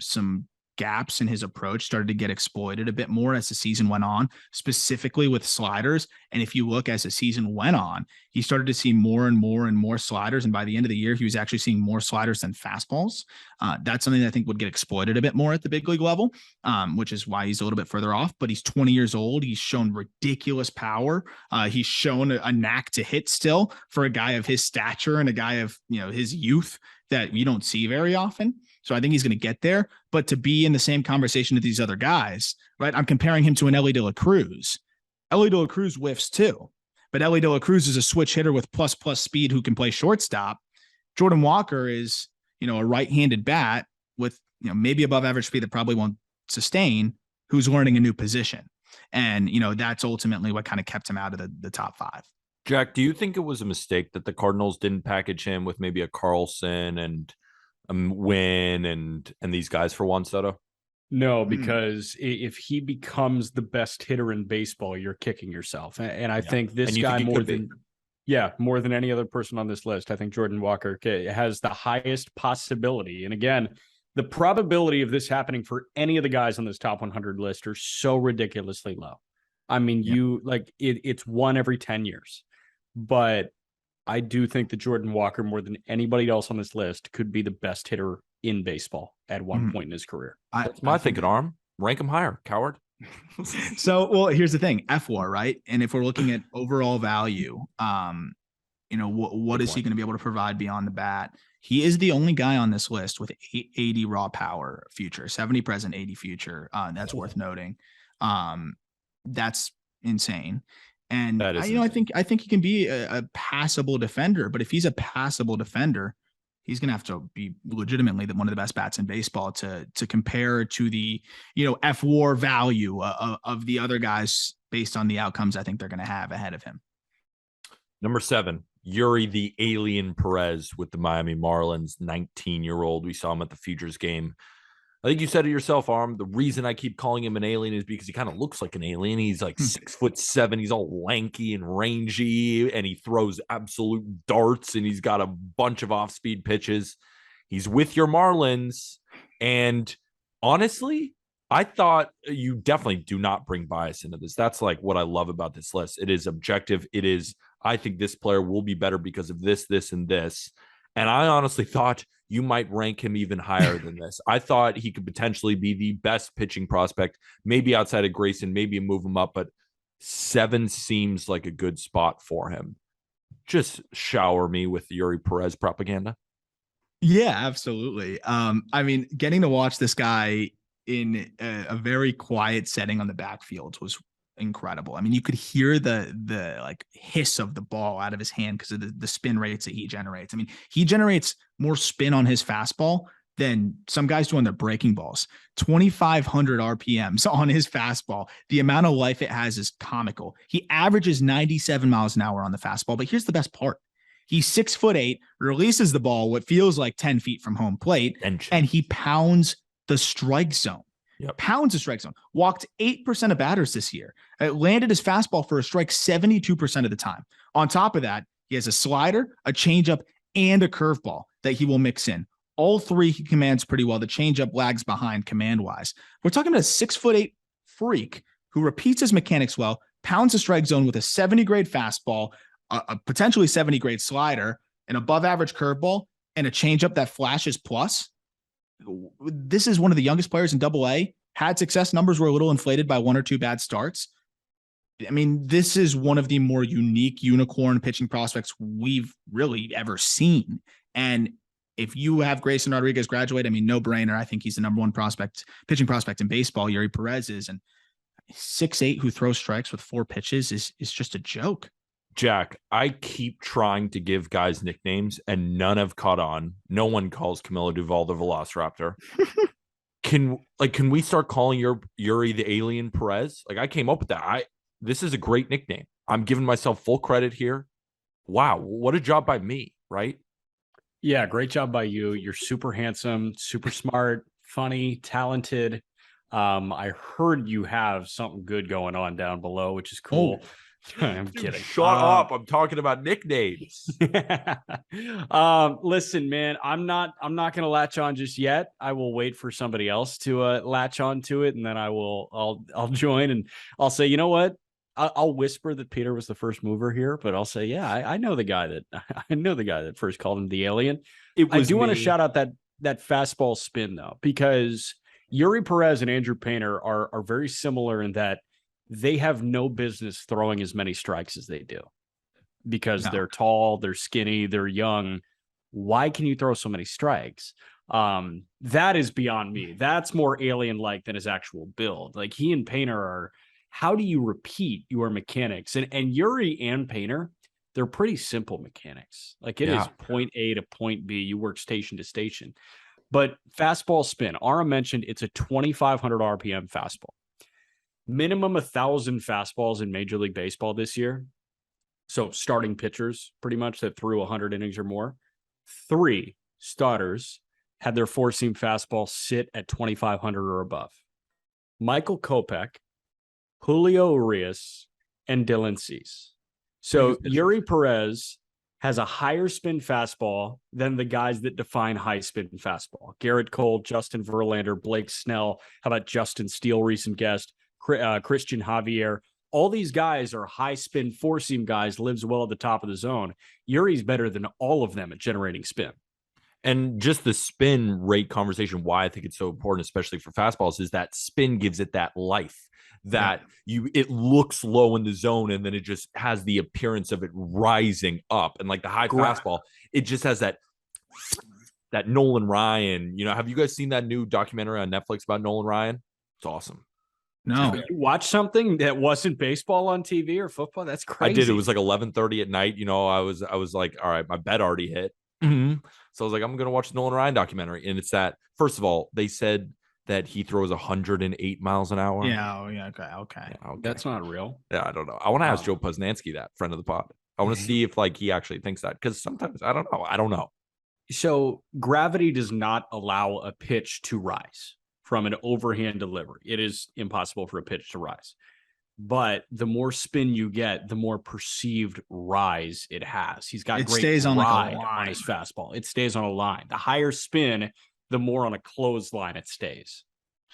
gaps in his approach started to get exploited a bit more as the season went on, specifically with sliders. And if you look as the season went on, he started to see more and more sliders. And by the end of the year, he was actually seeing more sliders than fastballs. That's something that I think would get exploited a bit more at the big league level, which is why he's a little bit further off. But he's 20 years old. He's shown ridiculous power. He's shown a knack to hit still for a guy of his stature and a guy of his youth that you don't see very often. So I think he's going to get there, but to be in the same conversation with these other guys, right? I'm comparing him to an Ellie De La Cruz. Ellie De La Cruz whiffs too, but Ellie De La Cruz is a switch hitter with plus speed who can play shortstop. Jordan Walker is, a right-handed bat with, maybe above average speed that probably won't sustain, who's learning a new position. And, that's ultimately what kind of kept him out of the top 5. Jack, do you think it was a mistake that the Cardinals didn't package him with maybe a Carlson and Win and these guys for Juan Soto? No, because if he becomes the best hitter in baseball, you're kicking yourself. And I think this guy more than any other person on this list, I think Jordan Walker has the highest possibility. And again, the probability of this happening for any of the guys on this top 100 list are so ridiculously low. I mean, it's 1 every 10 years, but I do think that Jordan Walker, more than anybody else on this list, could be the best hitter in baseball at one point in his career. That's my thinking, Aram. Rank him higher, coward. So, here's the thing, FWAR, right? And if we're looking at overall value, what is he going to be able to provide beyond the bat? He is the only guy on this list with 80 raw power future, 70 present, 80 future. That's worth noting. That's insane. And I think he can be a passable defender, but if he's a passable defender, he's going to have to be legitimately one of the best bats in baseball to compare to the, F-WAR value of the other guys based on the outcomes I think they're going to have ahead of him. Number 7, Yuri the Alien Perez with the Miami Marlins, 19-year-old. We saw him at the Futures game. I think you said it yourself, Aram. The reason I keep calling him an alien is because he kind of looks like an alien. He's like 6'7". He's all lanky and rangy, and he throws absolute darts, and he's got a bunch of off-speed pitches. He's with your Marlins, and honestly, I thought you definitely do not bring bias into this. That's like what I love about this list. It is objective. It is, I think this player will be better because of this, this, and this. And I honestly thought you might rank him even higher than this. I thought he could potentially be the best pitching prospect, maybe outside of Grayson, maybe move him up, but 7 seems like a good spot for him. Just shower me with Yuri Perez propaganda. Yeah, absolutely. I mean, getting to watch this guy in a very quiet setting on the backfield was incredible. I mean, you could hear the like hiss of the ball out of his hand because of the spin rates that he generates. I mean, he generates more spin on his fastball than some guys do on their breaking balls. 2,500 RPMs on his fastball. The amount of life it has is comical. He averages 97 miles an hour on the fastball, but here's the best part. He's 6'8", releases the ball what feels like 10 feet from home plate, and he pounds the strike zone. Yep. Pounds the strike zone. Walked 8% of batters this year. It landed his fastball for a strike 72% of the time. On top of that, he has a slider, a changeup, and a curveball that he will mix in. All 3 he commands pretty well. The changeup lags behind command-wise. We're talking about a 6'8" freak who repeats his mechanics well, pounds the strike zone with a 70-grade fastball, a potentially 70-grade slider, an above-average curveball, and a changeup that flashes plus. This is one of the youngest players in Double-A. Had success. Numbers were a little inflated by 1 or 2 bad starts. I mean, this is one of the more unique unicorn pitching prospects we've really ever seen. And if you have Grayson Rodriguez graduate, I mean, no brainer. I think he's the number 1 pitching prospect in baseball. Yuri Perez is, and 6'8" who throws strikes with 4 pitches is just a joke. Jack, I keep trying to give guys nicknames and none have caught on. No one calls Camilo Duvall the Velociraptor. Can we start calling Yuri the Alien Perez? Like, I came up with that. This is a great nickname. I'm giving myself full credit here. Wow, what a job by me, right? Yeah, great job by you. You're super handsome, super smart, funny, talented. I heard you have something good going on down below, which is cool. Oh. I'm kidding. Shut up. I'm talking about nicknames. Listen, man, I'm not going to latch on just yet. I will wait for somebody else to latch on to it. And then I'll join and I'll say, you know what? I'll whisper that Peter was the first mover here, but I'll say, yeah, I know the guy that first called him the alien. I do want to shout out that fastball spin though, because Yuri Perez and Andrew Painter are very similar in that they have no business throwing as many strikes as they do because they're tall, they're skinny, they're young. Why can you throw so many strikes? That is beyond me. That's more alien-like than his actual build. Like, he and Painter are, how do you repeat your mechanics? And Yuri and Painter, they're pretty simple mechanics. Like, it is point A to point B. You work station to station. But fastball spin, Aram mentioned it's a 2,500 RPM fastball. Minimum 1,000 fastballs in Major League Baseball this year. So starting pitchers, pretty much, that threw 100 innings or more. 3 starters had their four-seam fastball sit at 2,500 or above. Michael Kopech, Julio Urias, and Dylan Cease. So Yuri Perez has a higher spin fastball than the guys that define high spin fastball. Garrett Cole, Justin Verlander, Blake Snell. How about Justin Steele, recent guest? Christian Javier. All these guys are high spin four-seam guys, lives well at the top of the zone. Yuri's better than all of them at generating spin. And just the spin rate conversation, why I think it's so important, especially for fastballs, is that spin gives it that life that it looks low in the zone and then it just has the appearance of it rising up. And like the high fastball, it just has that Nolan Ryan. You know, have you guys seen that new documentary on Netflix about Nolan Ryan? It's awesome. No, you watch something that wasn't baseball on TV or football. That's crazy. I did. It was like 11:30 at night. You know, I was like, all right, my bet already hit. Mm-hmm. So I was like, I'm going to watch the Nolan Ryan documentary. And it's that, first of all, they said that he throws 108 miles an hour. Yeah. Oh, yeah. Okay. Yeah, okay. That's not real. Yeah, I don't know. I want to ask Joe Poznansky, that friend of the pod. I want to see if like he actually thinks that, because sometimes I don't know. So gravity does not allow a pitch to rise from an overhand delivery. It is impossible for a pitch to rise. But the more spin you get, the more perceived rise it has. He's got great stays on ride like a line on his fastball. It stays on a line. The higher spin, the more on a clothesline it stays.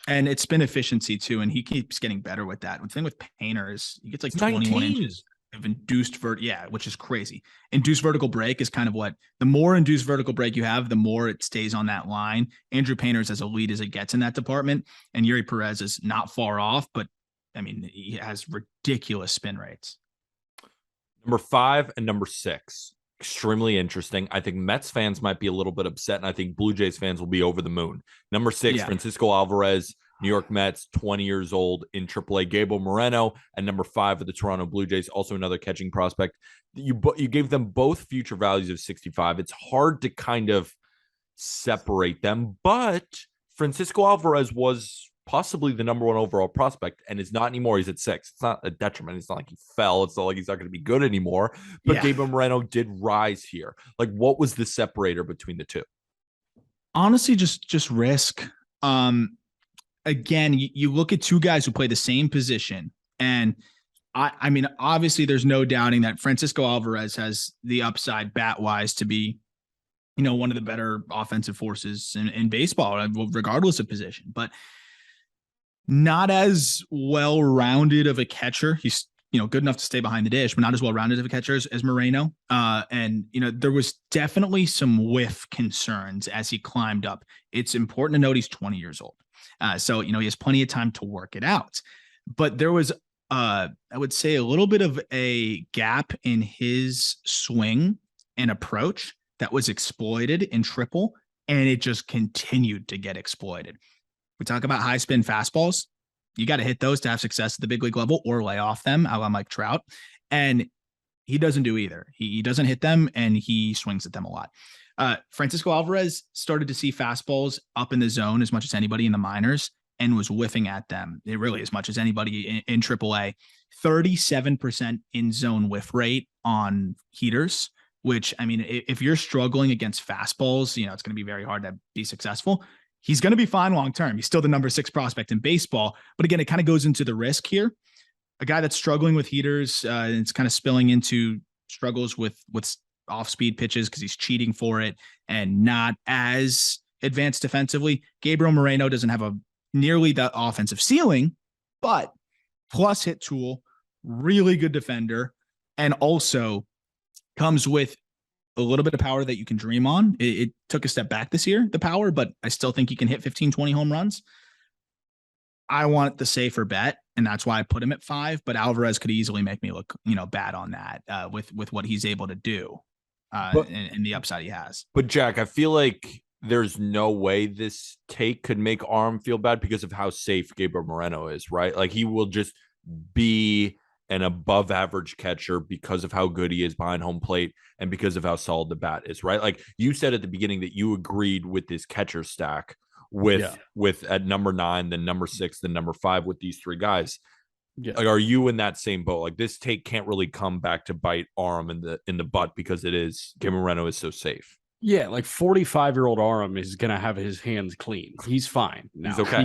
And it's spin efficiency too, and he keeps getting better with that. The thing with Painter is he gets like It's 21 19. inches of induced which is crazy. Induced vertical break is kind of what the more induced vertical break you have, the more it stays on that line. Andrew Painter's as elite as it gets in that department, and Yuri Perez is not far off, but I mean, he has ridiculous spin rates. Number 5 and number 6. Extremely interesting. I think Mets fans might be a little bit upset, and I think Blue Jays fans will be over the moon. Number 6, Francisco Alvarez, New York Mets, 20 years old in AAA. Gabriel Moreno, and number 5 of the Toronto Blue Jays, also another catching prospect. You gave them both future values of 65. It's hard to kind of separate them, but Francisco Alvarez was possibly the number 1 overall prospect and is not anymore. He's at 6. It's not a detriment. It's not like he fell. It's not like he's not going to be good anymore. But Gabriel Moreno did rise here. Like, what was the separator between the two? Honestly, just risk. Again, you look at two guys who play the same position, and I mean, obviously, there's no doubting that Francisco Alvarez has the upside bat-wise to be, one of the better offensive forces in baseball, regardless of position. But not as well-rounded of a catcher. He's, good enough to stay behind the dish, but not as well-rounded of a catcher as Moreno. And there was definitely some whiff concerns as he climbed up. It's important to note he's 20 years old. So, he has plenty of time to work it out. But there was, I would say, a little bit of a gap in his swing and approach that was exploited in triple, and it just continued to get exploited. We talk about high spin fastballs. You got to hit those to have success at the big league level or lay off them, a la Mike Trout. And he doesn't do either. He doesn't hit them, and he swings at them a lot. Francisco Alvarez started to see fastballs up in the zone as much as anybody in the minors and was whiffing at them. Really as much as anybody in AAA. 37% in zone whiff rate on heaters, which, I mean, if you're struggling against fastballs, it's going to be very hard to be successful. He's going to be fine long-term. He's still the number 6 prospect in baseball. But again, it kind of goes into the risk here. A guy that's struggling with heaters, and it's kind of spilling into struggles with off-speed pitches because he's cheating for it and not as advanced defensively. Gabriel Moreno doesn't have nearly that offensive ceiling, but plus hit tool, really good defender, and also comes with a little bit of power that you can dream on. It took a step back this year, the power, but I still think he can hit 15, 20 home runs. I want the safer bet, and that's why I put him at 5, but Alvarez could easily make me look, bad on that with what he's able to do and the upside he has. But Jack, I feel like there's no way this take could make Aram feel bad because of how safe Gabriel Moreno is, right? Like, he will just be an above average catcher because of how good he is behind home plate and because of how solid the bat is, right? Like, you said at the beginning that you agreed with this catcher stack with at number 9, then number 6, then number 5 with these 3 guys. Yeah. Like, are you in that same boat? Like, this take can't really come back to bite Aram in the butt because Gabriel Moreno is so safe. Yeah, like 45-year-old Aram is going to have his hands clean. He's fine now. He's okay.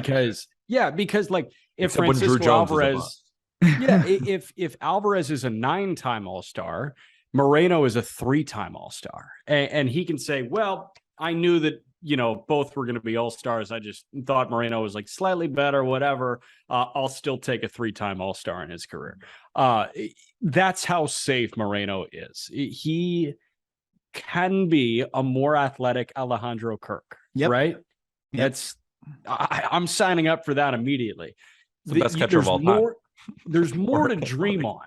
Because like if Except Francisco Alvarez, if Alvarez is a 9-time All-Star, Moreno is a 3-time All-Star. And he can say, well, I knew that, both were going to be All-Stars. I just thought Moreno was like slightly better, whatever. I'll still take a 3-time All-Star in his career. That's how safe Moreno is. He can be a more athletic Alejandro Kirk, right? Yep. I'm signing up for that immediately. The best catcher of all time. There's more to dream on.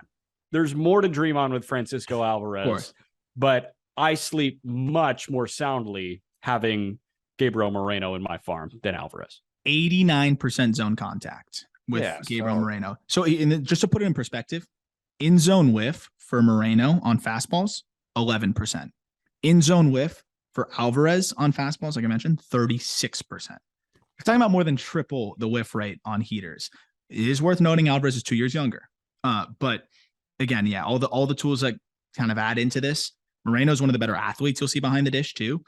There's more to dream on with Francisco Alvarez, but I sleep much more soundly having Gabriel Moreno in my farm than Alvarez. 89% zone contact with Gabriel Moreno. So just to put it in perspective, in zone whiff for Moreno on fastballs, 11%. In zone whiff For Alvarez on fastballs, like I mentioned, 36%. We're talking about more than triple the whiff rate on heaters. It is worth noting Alvarez is 2 years younger. But again, yeah, all the tools that kind of add into this. Moreno is one of the better athletes you'll see behind the dish too.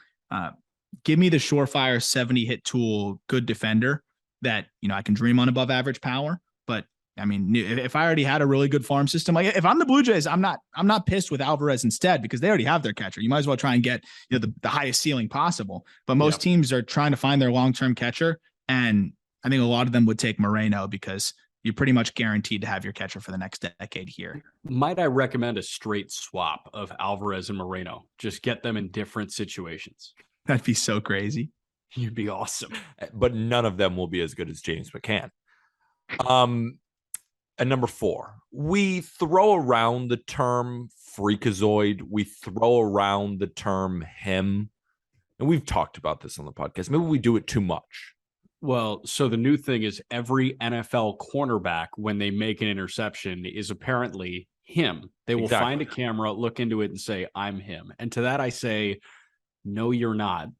Give me the surefire 70 hit tool, good defender that, I can dream on above average power. But I mean, if I already had a really good farm system, like if I'm the Blue Jays, I'm not pissed with Alvarez instead, because they already have their catcher. You might as well try and get the highest ceiling possible. But most teams are trying to find their long-term catcher, and I think a lot of them would take Moreno because you're pretty much guaranteed to have your catcher for the next decade here. Might I recommend a straight swap of Alvarez and Moreno? Just get them in different situations. That'd be so crazy. You'd be awesome. But none of them will be as good as James McCann. And number 4, we throw around the term freakazoid. We throw around the term him. And we've talked about this on the podcast. Maybe we do it too much. Well, so the new thing is every NFL cornerback, when they make an interception, is apparently him. They will find a camera, look into it, and say, I'm him. And to that I say, no, you're not.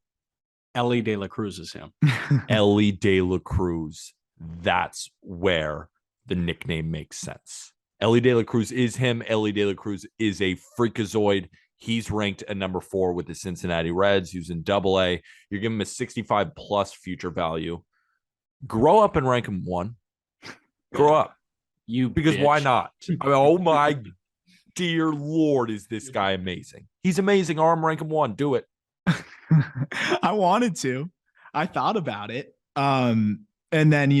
Elly De La Cruz is him. Elly De La Cruz. That's where the nickname makes sense. Elly De La Cruz is him. Elly De La Cruz is a freakazoid. He's ranked at number 4 with the Cincinnati Reds, who's in AA. You're giving him a 65 plus future value. Grow up and rank him 1. Grow up. Because bitch. Why not? I mean, oh my dear Lord, is this guy amazing? He's amazing. Aram, rank him 1. Do it. I wanted to. I thought about it. And then,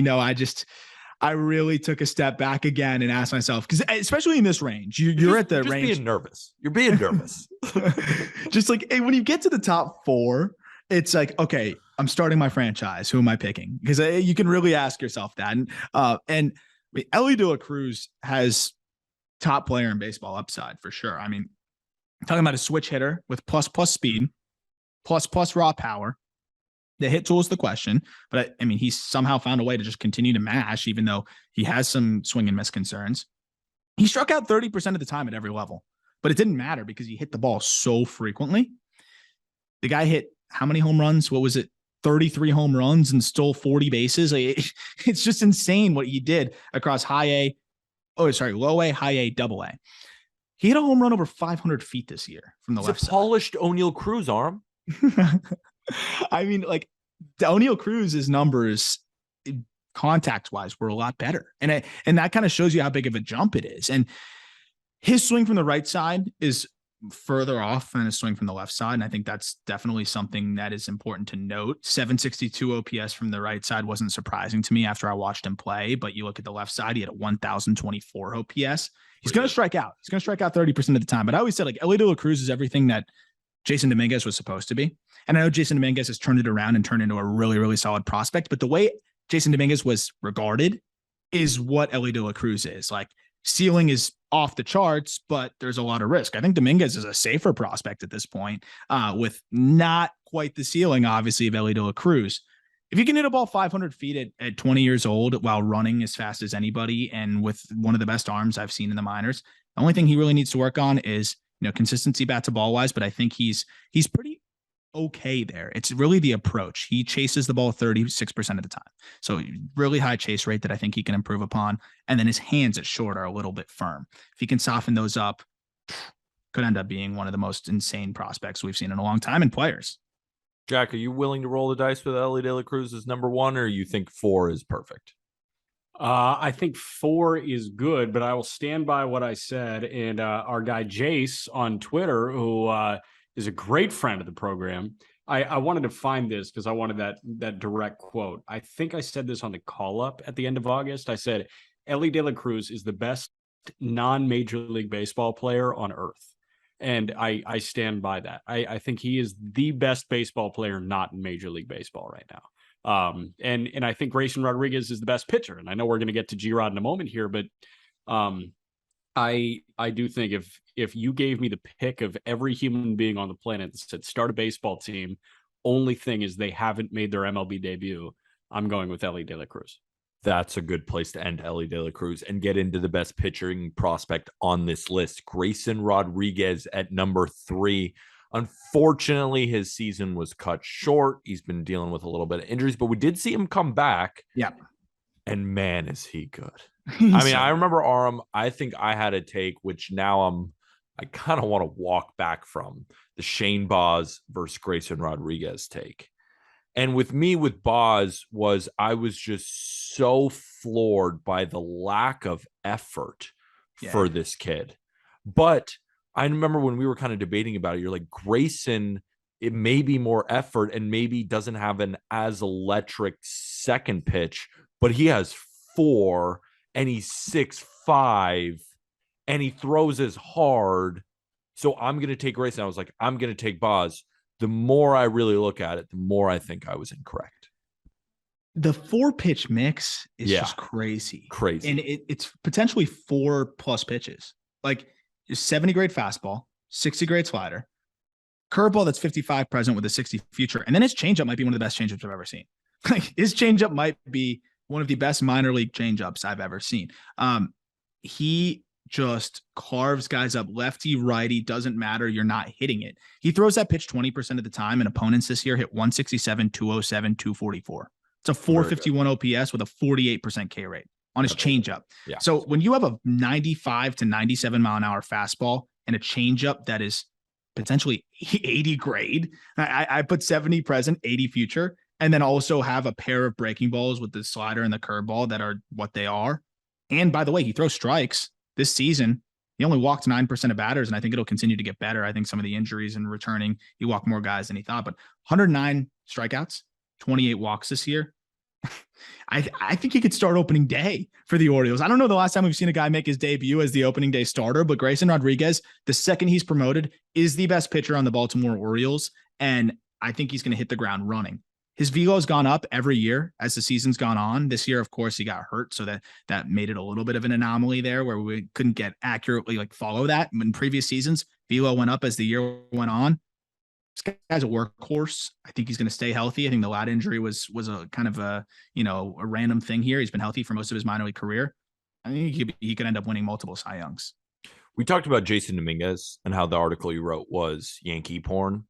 I really took a step back again and asked myself, because especially in this range, you're at the range. Being nervous. You're being nervous. Just like when you get to the top 4, it's like, okay, I'm starting my franchise. Who am I picking? Because you can really ask yourself that. And Elly De La Cruz has top player in baseball upside for sure. I mean, talking about a switch hitter with plus speed, plus raw power. The hit tool is the question, but I mean, he's somehow found a way to just continue to mash, even though he has some swing and miss concerns. He struck out 30% of the time at every level, but it didn't matter because he hit the ball so frequently. The guy hit how many home runs? What was it? 33 home runs and stole 40 bases. It's just insane what he did across low A, high A, double A. He hit a home run over 500 feet this year from the left side. Polished O'Neal Cruz arm. I mean, like O'Neal Cruz's numbers contact wise were a lot better. And that kind of shows you how big of a jump it is. And his swing from the right side is further off than his swing from the left side. And I think that's definitely something that is important to note. 762 OPS from the right side wasn't surprising to me after I watched him play, but you look at the left side, he had a 1,024 OPS. He's going to strike out. He's going to strike out 30% of the time. But I always said, like, Elly De La Cruz is everything that Jason Dominguez was supposed to be. And I know Jason Dominguez has turned it around and turned into a really, really solid prospect. But the way Jason Dominguez was regarded is what Elly De La Cruz is. Like, ceiling is off the charts, but there's a lot of risk. I think Dominguez is a safer prospect at this point, with not quite the ceiling, obviously, of Elly De La Cruz. If you can hit a ball 500 feet at 20 years old while running as fast as anybody and with one of the best arms I've seen in the minors, the only thing he really needs to work on is, consistency bat to ball wise, but I think he's pretty okay there. It's really the approach. He chases the ball 36% of the time. So really high chase rate that I think he can improve upon. And then his hands at short are a little bit firm. If he can soften those up, could end up being one of the most insane prospects we've seen in a long time in players. Jack, are you willing to roll the dice with Elly De La Cruz as number 1, or you think 4 is perfect? I think 4 is good, but I will stand by what I said. And our guy Jace on Twitter, who is a great friend of the program, I wanted to find this because I wanted that direct quote. I think I said this on the call up at the end of August. I said, Elly De La Cruz is the best non-Major League Baseball player on earth. And I stand by that. I think he is the best baseball player not in Major League Baseball right now. And I think Grayson Rodriguez is the best pitcher. And I know we're going to get to G-Rod in a moment here, but I do think if you gave me the pick of every human being on the planet that said start a baseball team, only thing is they haven't made their MLB debut, I'm going with Elly De La Cruz. That's a good place to end Elly De La Cruz and get into the best pitching prospect on this list. Grayson Rodriguez at number 3. Unfortunately, his season was cut short. He's been dealing with a little bit of injuries, but we did see him come back. Yeah. And man, is he good. I mean, I remember Aram. I think I had a take, which now I kind of want to walk back from the Shane Boz versus Grayson Rodriguez take. And with me, with Boz, I was just so floored by the lack of effort for this kid. But I remember when we were kind of debating about it, you're like, Grayson, it may be more effort and maybe doesn't have an as electric second pitch, but he has 4 and he's 6'5" and he throws as hard. So I'm going to take Grayson. I was like, I'm going to take Boz. The more I really look at it, the more I think I was incorrect. The 4-pitch mix is just crazy. And it's potentially 4+ pitches. Like 70 grade fastball, 60 grade slider, curveball that's 55 present with a 60 future. And then his changeup might be one of the best changeups I've ever seen. Like his changeup might be one of the best minor league changeups I've ever seen. He just carves guys up lefty, righty, doesn't matter. You're not hitting it. He throws that pitch 20% of the time, and opponents this year hit 167, 207, 244. It's a 451 OPS with a 48% K rate on his changeup. Yeah. So when you have a 95 to 97 mile an hour fastball and a changeup that is potentially 80 grade, I put 70 present, 80 future, and then also have a pair of breaking balls with the slider and the curveball that are what they are. And by the way, he throws strikes. This season, he only walked 9% of batters, and I think it'll continue to get better. I think some of the injuries and returning, he walked more guys than he thought, but 109 strikeouts, 28 walks this year. I think he could start opening day for the Orioles. I don't know the last time we've seen a guy make his debut as the opening day starter, but Grayson Rodriguez, the second he's promoted, is the best pitcher on the Baltimore Orioles, and I think he's going to hit the ground running. His velo has gone up every year as the season's gone on. This year, of course, he got hurt, so that made it a little bit of an anomaly there where we couldn't get accurately follow that. In previous seasons, velo went up as the year went on. This guy's a workhorse. I think he's going to stay healthy. I think the lat injury was a kind of a random thing here. He's been healthy for most of his minor league career. I think he could end up winning multiple Cy Youngs. We talked about Jason Dominguez and how the article you wrote was Yankee porn.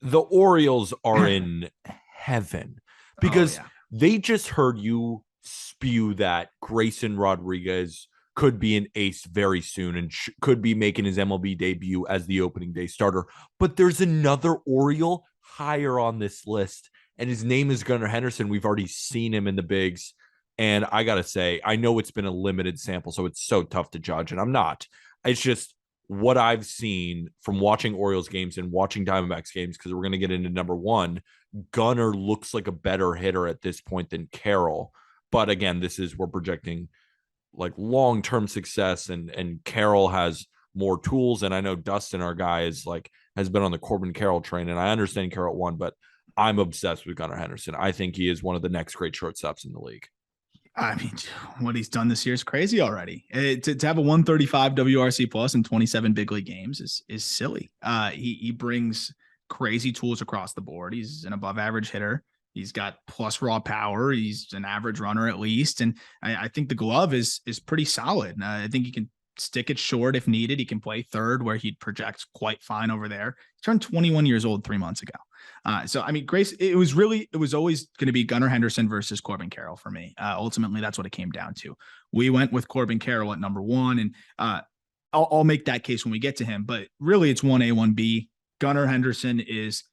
The Orioles are in heaven because they just heard you spew that Grayson Rodriguez could be an ace very soon and could be making his MLB debut as the opening day starter. But there's another Oriole higher on this list, and his name is Gunnar Henderson. We've already seen him in the bigs. And I got to say, I know it's been a limited sample, so it's so tough to judge, and I'm not. It's just what I've seen from watching Orioles games and watching Diamondbacks games, because we're going to get into number one. Gunnar looks like a better hitter at this point than Carroll. But again, we're projecting long-term success, and Carroll has more tools. And I know Dustin, our guy, has been on the Corbin Carroll train, and I understand Carroll won, but I'm obsessed with Gunnar Henderson. I think he is one of the next great shortstops in the league. I mean, what he's done this year is crazy already. To have a 135 WRC plus in 27 big league games is silly. He brings crazy tools across the board. He's an above average hitter. He's got plus raw power. He's an average runner at least. And I think the glove is pretty solid. I think he can stick it short if needed. He can play third where he projects quite fine over there. He turned 21 years old 3 months ago. So, I mean, Grace, it was always going to be Gunnar Henderson versus Corbin Carroll for me. Ultimately, that's what it came down to. We went with Corbin Carroll at number one, and I'll make that case when we get to him. But really, it's 1A, 1B. Gunnar Henderson is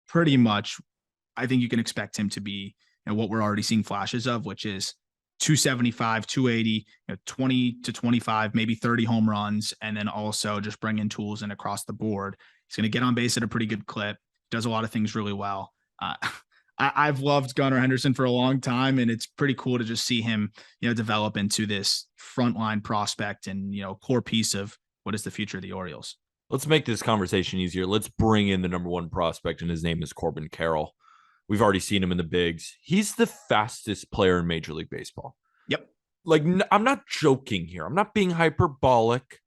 pretty much, I think you can expect him to be what we're already seeing flashes of, which is 275, 280, 20 to 25, maybe 30 home runs, and then also just bring in tools and across the board. He's going to get on base at a pretty good clip. Does a lot of things really well. I've loved Gunnar Henderson for a long time, and it's pretty cool to just see him, develop into this frontline prospect and, core piece of what is the future of the Orioles. Let's make this conversation easier. Let's bring in the number one prospect, and his name is Corbin Carroll. We've already seen him in the bigs. He's the fastest player in Major League Baseball. Yep. I'm not joking here. I'm not being hyperbolic.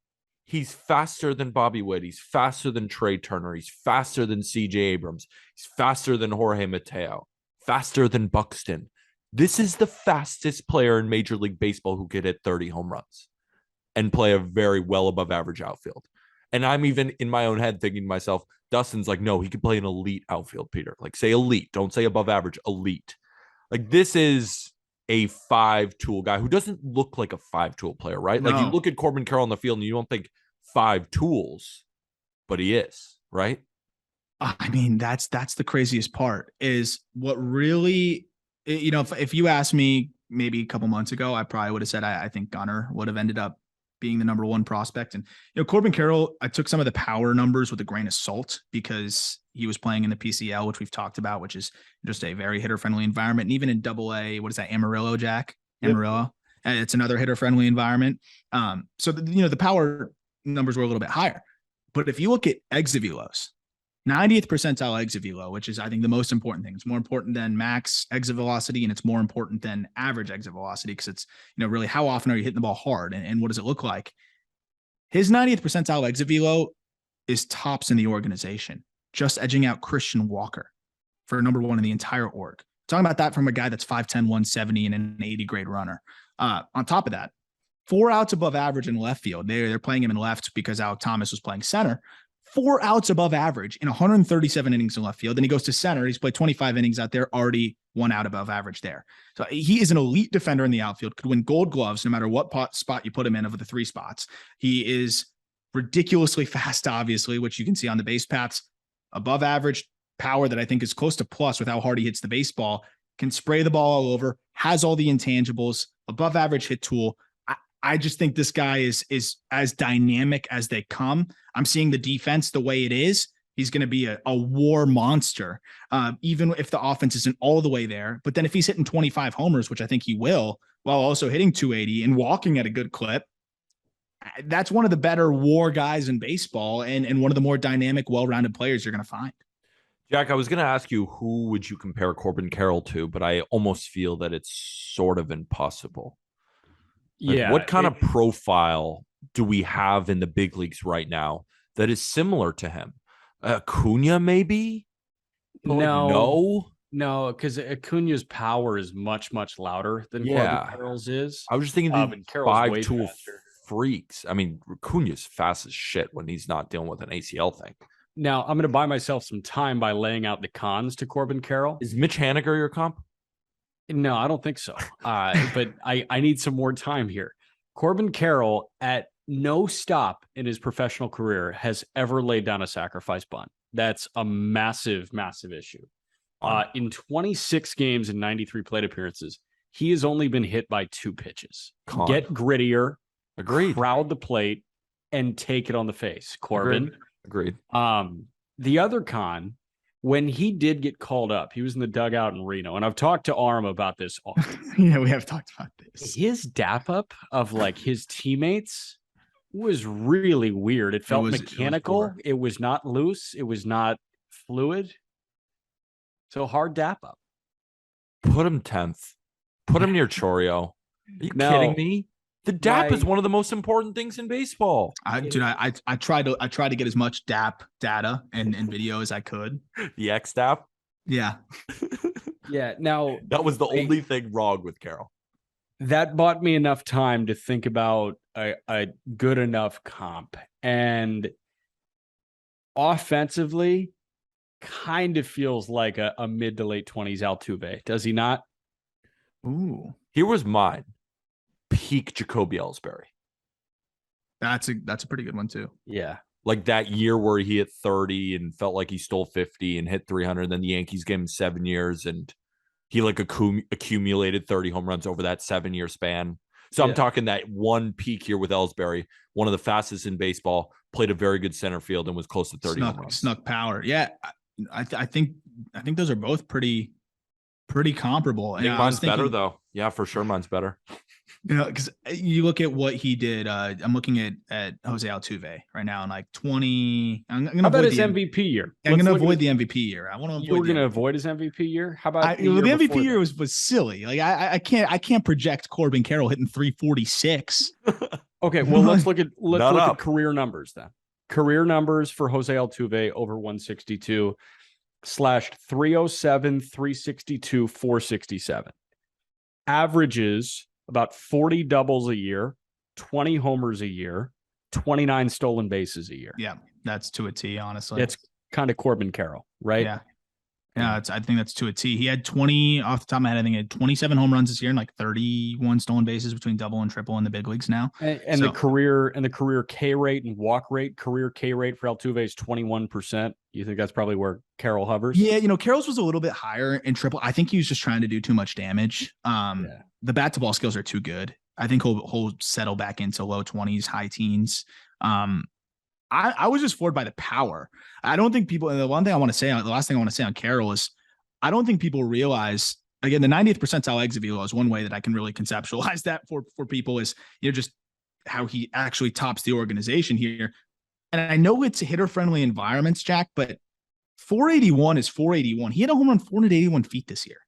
He's faster than Bobby Witt. He's faster than Trey Turner. He's faster than C.J. Abrams. He's faster than Jorge Mateo. Faster than Buxton. This is the fastest player in Major League Baseball who could hit 30 home runs and play a very well above average outfield. And I'm even in my own head thinking to myself, Dustin's like, no, he could play an elite outfield, Peter. Like, say elite. Don't say above average, elite. Like, this is a 5-tool guy who doesn't look like a 5-tool player, right? No. Like, you look at Corbin Carroll on the field and you don't think 5 tools, but he is, right? I mean, that's the craziest part is what really, if you asked me maybe a couple months ago, I probably would have said I think Gunnar would have ended up being the number 1 prospect. And, Corbin Carroll, I took some of the power numbers with a grain of salt because he was playing in the PCL, which we've talked about, which is just a very hitter-friendly environment. And even in AA, what is that, Amarillo, Jack? Amarillo. Yep. It's another hitter-friendly environment. So, the power numbers were a little bit higher. But if you look at exit velos, 90th percentile exit velo, which is, I think, the most important thing. It's more important than max exit velocity, and it's more important than average exit velocity because it's, really how often are you hitting the ball hard and what does it look like? His 90th percentile exit velo is tops in the organization, just edging out Christian Walker for number 1 in the entire org. Talking about that from a guy that's 5'10", 170 and an 80 grade runner. On top of that, 4 outs above average in left field. They're playing him in left because Alec Thomas was playing center. 4 outs above average in 137 innings in left field. Then he goes to center. He's played 25 innings out there, already 1 out above average there. So he is an elite defender in the outfield, could win gold gloves no matter what spot you put him in of the 3 spots. He is ridiculously fast, obviously, which you can see on the base paths. Above average power that I think is close to plus with how hard he hits the baseball. Can spray the ball all over, has all the intangibles, above average hit tool. I just think this guy is as dynamic as they come. I'm seeing the defense the way it is. He's going to be a war monster, even if the offense isn't all the way there. But then if he's hitting 25 homers, which I think he will, while also hitting 280 and walking at a good clip, that's one of the better war guys in baseball and one of the more dynamic, well-rounded players you're going to find. Jack, I was going to ask you, who would you compare Corbin Carroll to, but I almost feel that it's sort of impossible. Like, what kind of profile do we have in the big leagues right now that is similar to him? Acuna, maybe? No, because Acuna's power is much, much louder than Corbin Carroll's is. I was just thinking the 5-tool freaks. I mean, Acuna's fast as shit when he's not dealing with an ACL thing. Now, I'm going to buy myself some time by laying out the cons to Corbin Carroll. Is Mitch Haniger your comp? No, I don't think so. But I need some more time here. Corbin Carroll, at no stop in his professional career, has ever laid down a sacrifice bunt. That's a massive, massive issue. In 26 games and 93 plate appearances, he has only been hit by 2 pitches. Get grittier, crowd the plate, and take it on the face. Corbin. Agreed. The other con, when he did get called up, he was in the dugout in Reno, and I've talked to Aram about this often. Yeah, we have talked about this. His dap up of like his teammates was really weird. It felt mechanical. It was not loose. It was not fluid. So hard dap up. Put him 10th. Put him near Chorio. Are you kidding me? The DAP is one of the most important things in baseball. I tried to get as much DAP data and video as I could. The X DAP? Yeah. Yeah. Now that was the only thing wrong with Carroll. That bought me enough time to think about a good enough comp. And offensively, kind of feels like a mid to late 20s Altuve. Does he not? Ooh. Here was mine. Peak Jacoby Ellsbury. That's a pretty good one too. Yeah. Like that year where he hit 30 and felt like he stole 50 and hit 300. Then the Yankees gave him 7 years and he like accumulated 30 home runs over that 7-year span. So I'm talking that one peak here with Ellsbury, one of the fastest in baseball, played a very good center field and was close to 30 home runs. Snuck power. Yeah. I think those are both pretty comparable. I think mine's better though. Yeah, for sure. Mine's better. You know, because you look at what he did. I'm looking at Jose Altuve right now, and like 20. I'm gonna. How about his MVP year? I'm gonna avoid the MVP year. I want to. You were gonna avoid his MVP year. How about the MVP year was silly. Like I can't project Corbin Carroll hitting 346. Okay, well let's look at career numbers then. Career numbers for Jose Altuve over 162 slashed 307, 362, 467. Averages about 40 doubles a year, 20 homers a year, 29 stolen bases a year. Yeah, that's to a T, honestly. It's kind of Corbin Carroll, right? Yeah. Yeah, I think that's to a T. He had 20 off the top of my head. I think he had 27 home runs this year and like 31 stolen bases between double and triple in the big leagues now. And the career K rate and walk rate, career K rate for Altuve is 21%. You think that's probably where Carroll hovers? Yeah, Carroll's was a little bit higher in triple. I think he was just trying to do too much damage. The bat to ball skills are too good. I think he'll settle back into low 20s, high teens. I was just floored by the power. I don't think people, and the last thing I want to say on Carroll is I don't think people realize, again, the 90th percentile exit velo is one way that I can really conceptualize that for people is, just how he actually tops the organization here. And I know it's hitter friendly environments, Jack, but 481 is 481. He had a home run 481 feet this year.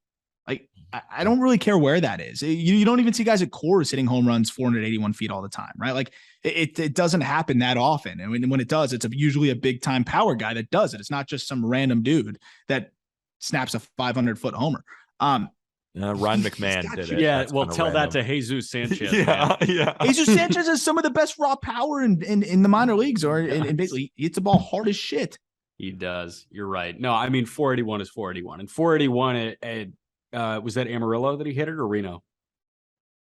Like, I don't really care where that is. You don't even see guys at Coors hitting home runs 481 feet all the time, right? Like it doesn't happen that often. And when it does, it's usually a big time power guy that does it. It's not just some random dude that snaps a 500-foot homer. Ryan McMahon did it. Yeah, That's well, tell random. that to Jesus Sanchez. Yeah. Jesus Sanchez has some of the best raw power in the minor leagues, or in basically he hits the ball hard as shit. He does. You're right. No, I mean 481 is 481, and 481 was that Amarillo that he hit it or Reno?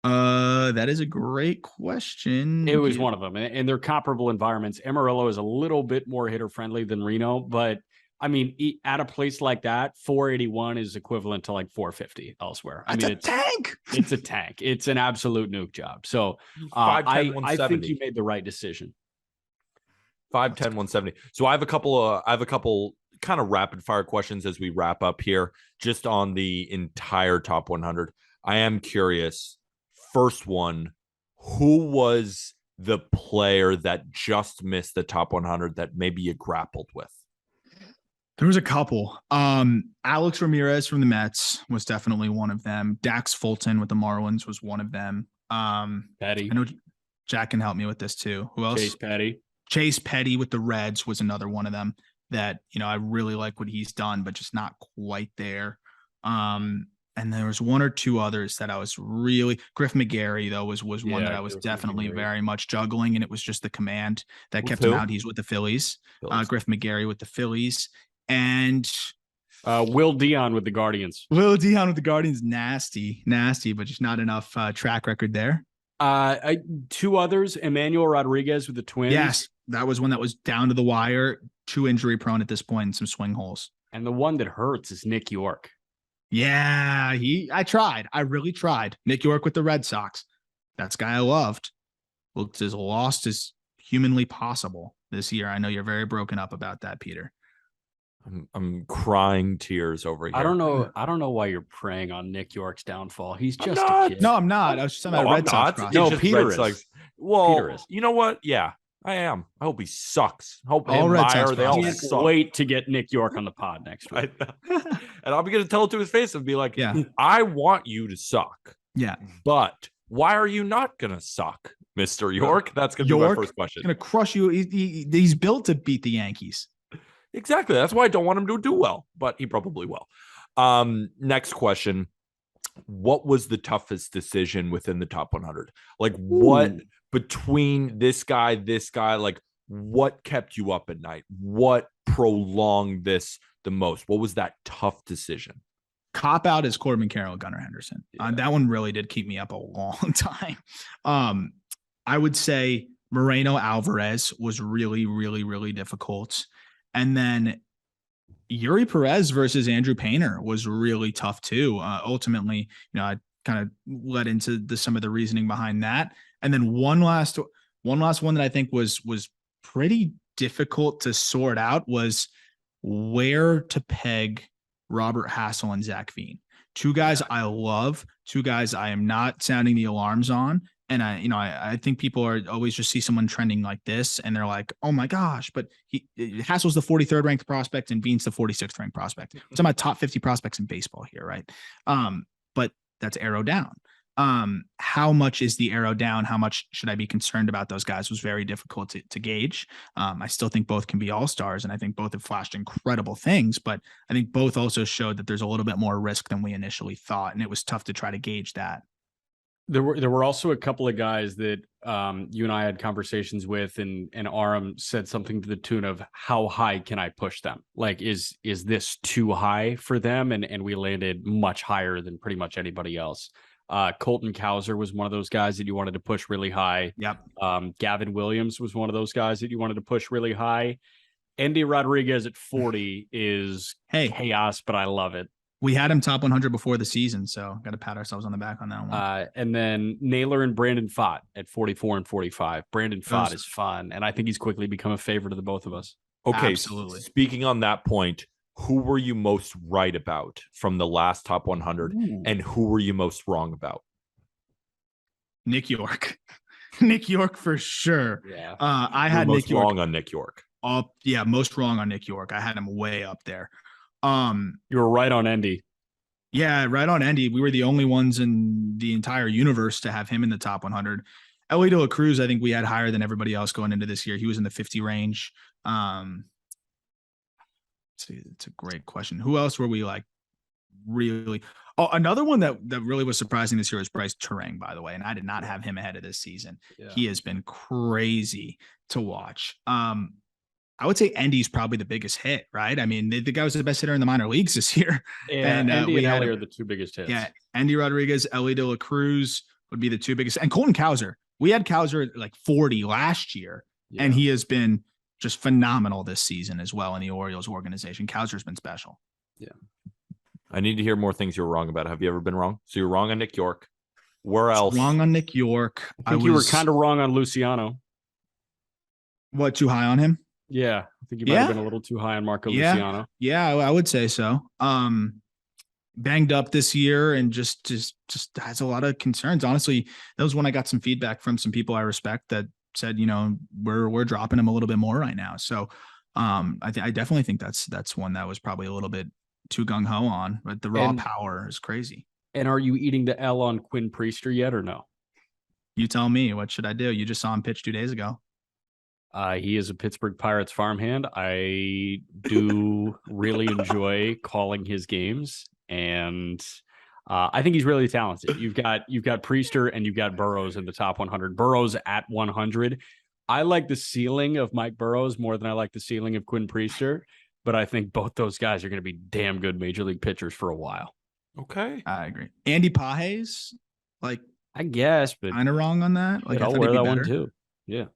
That is a great question. It was one of them, and they're comparable environments. Amarillo is a little bit more hitter friendly than Reno, but I mean, at a place like that, 481 is equivalent to like 450 elsewhere. I mean, it's a tank. It's a tank. It's an absolute nuke job. So 5'10", I think you made the right decision. 5'10", 170. So I have a couple kind of rapid fire questions as we wrap up here, just on the entire top 100. I am curious. First one, who was the player that just missed the top 100 that maybe you grappled with? There was a couple. Alex Ramirez from the Mets was definitely one of them. Dax Fulton with the Marlins was one of them. Petty. I know Jack can help me with this too. Who else? Chase Petty with the Reds was another one of them that, I really like what he's done, but just not quite there. And there was one or two others that I was really Griff McGarry, though, was one that I was definitely very much juggling. And it was just the command that kept him out. He's with the Phillies. Griff McGarry with the Phillies. And Will Dion with the Guardians. Nasty, but just not enough track record there. Two others, Emmanuel Rodriguez with the Twins. Yes, that was one that was down to the wire, too injury prone at this point, and some swing holes. And the one that hurts is Nick York. Yeah, I really tried. Nick York with the Red Sox. That's a guy I loved. Looked as lost as humanly possible this year. I know you're very broken up about that, Peter. I'm crying tears over here. I don't know why you're preying on Nick York's downfall. He's just a kid. No, I'm not. I was just talking about Red Sox. No, Peter is. Well, Peter is. You know what? Yeah, I am. I hope he sucks. I hope all Red Sox they all can't suck. Wait to get Nick York on the pod next week. And I'll be going to tell it to his face and be like, yeah, I want you to suck. Yeah. But why are you not going to suck, Mr. York? That's going to be my first question. Going to crush you. He's built to beat the Yankees. Exactly. That's why I don't want him to do well, but he probably will. Next question. What was the toughest decision within the top 100? Like what between this guy, like what kept you up at night? What prolonged this the most? What was that tough decision? Cop out is Corbin Carroll, Gunnar Henderson. Yeah. That one really did keep me up a long time. I would say Moreno Alvarez was really, really, really difficult. And then Yuri Perez versus Andrew Painter was really tough too. Ultimately, I kind of led into some of the reasoning behind that. And then one last one that I think was pretty difficult to sort out was where to peg Robert Hassel and Zach Veen. Two guys I love, two guys I am not sounding the alarms on. And I think people are always just see someone trending like this and they're like, oh my gosh, but Hassel's the 43rd ranked prospect and Veen's the 46th ranked prospect. It's on my top 50 prospects in baseball here, right? But that's arrow down. How much is the arrow down? How much should I be concerned about those guys was very difficult to gauge. I still think both can be all-stars, and I think both have flashed incredible things, but I think both also showed that there's a little bit more risk than we initially thought, and it was tough to try to gauge that. There were also a couple of guys that you and I had conversations with, and Aram said something to the tune of, how high can I push them? Like, is this too high for them? And we landed much higher than pretty much anybody else. Colton Cowser was one of those guys that you wanted to push really high. Yep. Gavin Williams was one of those guys that you wanted to push really high. Andy Rodriguez at 40 is chaos, but I love it. We had him top 100 before the season, so got to pat ourselves on the back on that one. And then Naylor and Brandon Pfaadt at 44 and 45. Brandon Pfaadt is fun, and I think he's quickly become a favorite of the both of us. Okay, absolutely. Speaking on that point, who were you most right about from the last top 100, and who were you most wrong about? Nick York. Nick York for sure. Yeah. I had Nick York wrong on Nick York. Most wrong on Nick York. I had him way up there. You were right on Endy. Yeah, right on Endy. We were the only ones in the entire universe to have him in the top 100. Ellie De La Cruz, I think we had higher than everybody else going into this year. He was in the 50 range. It's a great question. Who else were we like really? Oh, another one that really was surprising this year was Bryce Turang, by the way, and I did not have him ahead of this season. Yeah. He has been crazy to watch. I would say Endy's probably the biggest hit, right? I mean, the guy was the best hitter in the minor leagues this year. Yeah, and Endy and Ellie are the two biggest hits. Yeah, Endy Rodriguez, Ellie De La Cruz would be the two biggest. And Colton Cowser. We had Cowser at like 40 last year, and he has been just phenomenal this season as well in the Orioles organization. Cowser's been special. Yeah. I need to hear more things you were wrong about. Have you ever been wrong? So you're wrong on Nick York. Where else? Wrong on Nick York. I think you were kind of wrong on Luciano. What, too high on him? Yeah, I think you might have been a little too high on Marco Luciano. Yeah, I would say so. Banged up this year and just has a lot of concerns. Honestly, that was when I got some feedback from some people I respect that said, we're dropping him a little bit more right now. So I definitely think that's one that was probably a little bit too gung-ho on, but the raw power is crazy. And are you eating the L on Quinn Priester yet or no? You tell me. What should I do? You just saw him pitch 2 days ago. He is a Pittsburgh Pirates farmhand. I do really enjoy calling his games, and I think he's really talented. You've got Priester and you've got Burrows in the top 100. Burrows at 100. I like the ceiling of Mike Burrows more than I like the ceiling of Quinn Priester, but I think both those guys are going to be damn good major league pitchers for a while. Okay, I agree. Andy Pages, I guess, but kind of wrong on that. I'll wear that one too. Yeah.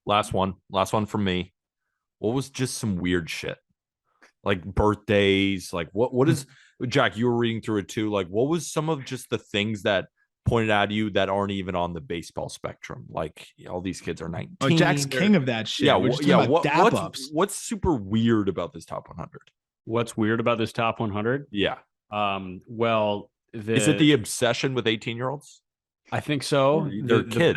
Last one from me. What was just some weird shit? Like birthdays, like what is Jack, you were reading through it too. Like what was some of just the things that pointed out to you that aren't even on the baseball spectrum? Like all these kids are 19. Oh, Jack's king of that shit. What's super weird about this top 100? What's weird about this top 100? Yeah. Well, is it the obsession with 18-year-olds? I think so. They're kids.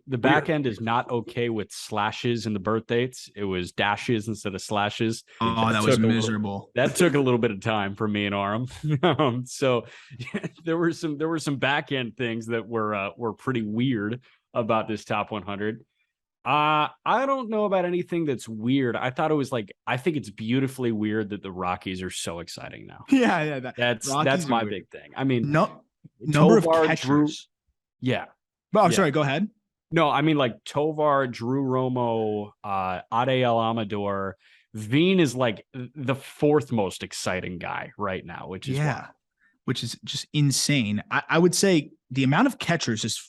The back end is not okay with slashes in the birth dates. It was dashes instead of slashes. Oh, that was miserable. That took a little bit of time for me and Aram. So there were some back end things that were pretty weird about this top 100. I don't know about anything that's weird. I think it's beautifully weird that the Rockies are so exciting now. Yeah. That's my big thing. I mean, number of catchers. Yeah. Oh, sorry. Go ahead. No, I mean like Tovar, Drew Romo, Ade Alamador. Veen is like the fourth most exciting guy right now, which is which is just insane. I would say the amount of catchers is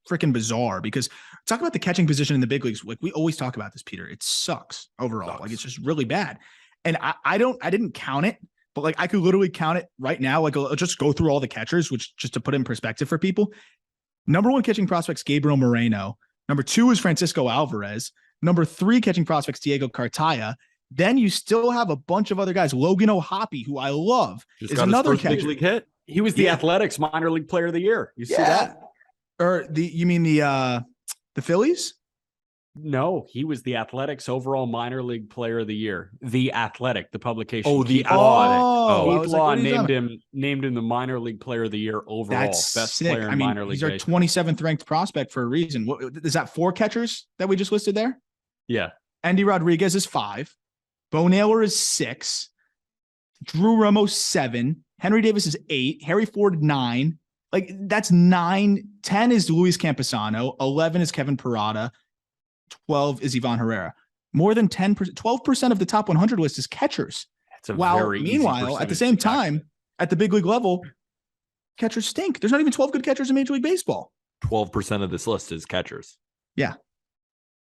freaking bizarre because talk about the catching position in the big leagues. Like we always talk about this, Peter. It sucks overall. Like it's just really bad. And I didn't count it. But like I could literally count it right now. Like I'll just go through all the catchers, which just to put in perspective for people. Number 1 catching prospects, Gabriel Moreno. Number 2 is Francisco Alvarez. Number 3 catching prospects, Diego Cartaya. Then you still have a bunch of other guys. Logan O'Hoppe, who I love, just is another catcher. Big league hit. He was the Athletics minor league player of the year. You see that? Or you mean the Phillies? No, he was the Athletics overall minor league player of the year. The Athletic, the publication. Oh, the Athletic. Keith Law named him the minor league player of the year overall. That's best sick. player in minor league. He's our 27th ranked prospect for a reason. Is that 4 catchers that we just listed there? Yeah. Andy Rodriguez is 5. Bo Naylor is 6. Drew Romo 7. Henry Davis is 8. Harry Ford 9. Like that's 9. 10 is Luis Camposano. 11 is Kevin Parada. 12 is Ivan Herrera. More than 10%, 12% of the top 100 list is catchers. That's a While very meanwhile, at the same time, at the big league level, catchers stink. There's not even 12 good catchers in Major League Baseball. 12% of this list is catchers. Yeah.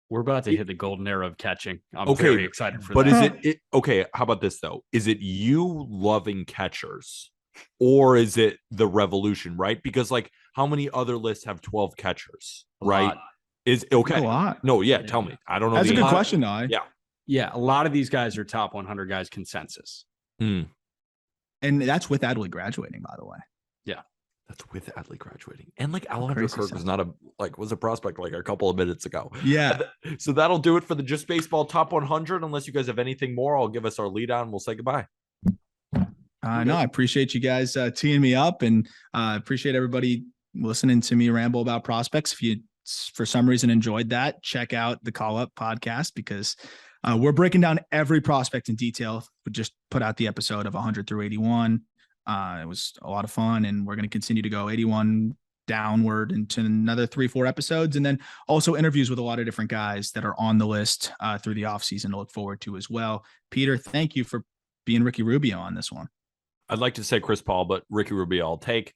We're about to hit the golden era of catching. I'm very excited for that. But is it okay? How about this though? Is it you loving catchers, or is it the revolution? Right? Because like, how many other lists have 12 catchers? Right? Is okay. A lot. No, yeah. Tell me. I don't know. That's a good question, though. Yeah. A lot of these guys are top 100 guys consensus. And that's with Adley graduating, by the way. Yeah. That's with Adley graduating. And like Alejandro Kirk was a prospect like a couple of minutes ago. Yeah. So that'll do it for the Just Baseball Top 100. Unless you guys have anything more, I'll give us our lead on and we'll say goodbye. No, I appreciate you guys teeing me up, and appreciate everybody listening to me ramble about prospects. If you, for some reason, enjoyed that, check out the Call Up podcast, because we're breaking down every prospect in detail. We just put out the episode of 100 through 81. It was a lot of fun, and we're going to continue to go 81 downward into another 3-4 episodes, and then also interviews with a lot of different guys that are on the list through the off season to look forward to as well. Peter, thank you for being Ricky Rubio on this one. I'd like to say Chris Paul, but Ricky Rubio I'll take.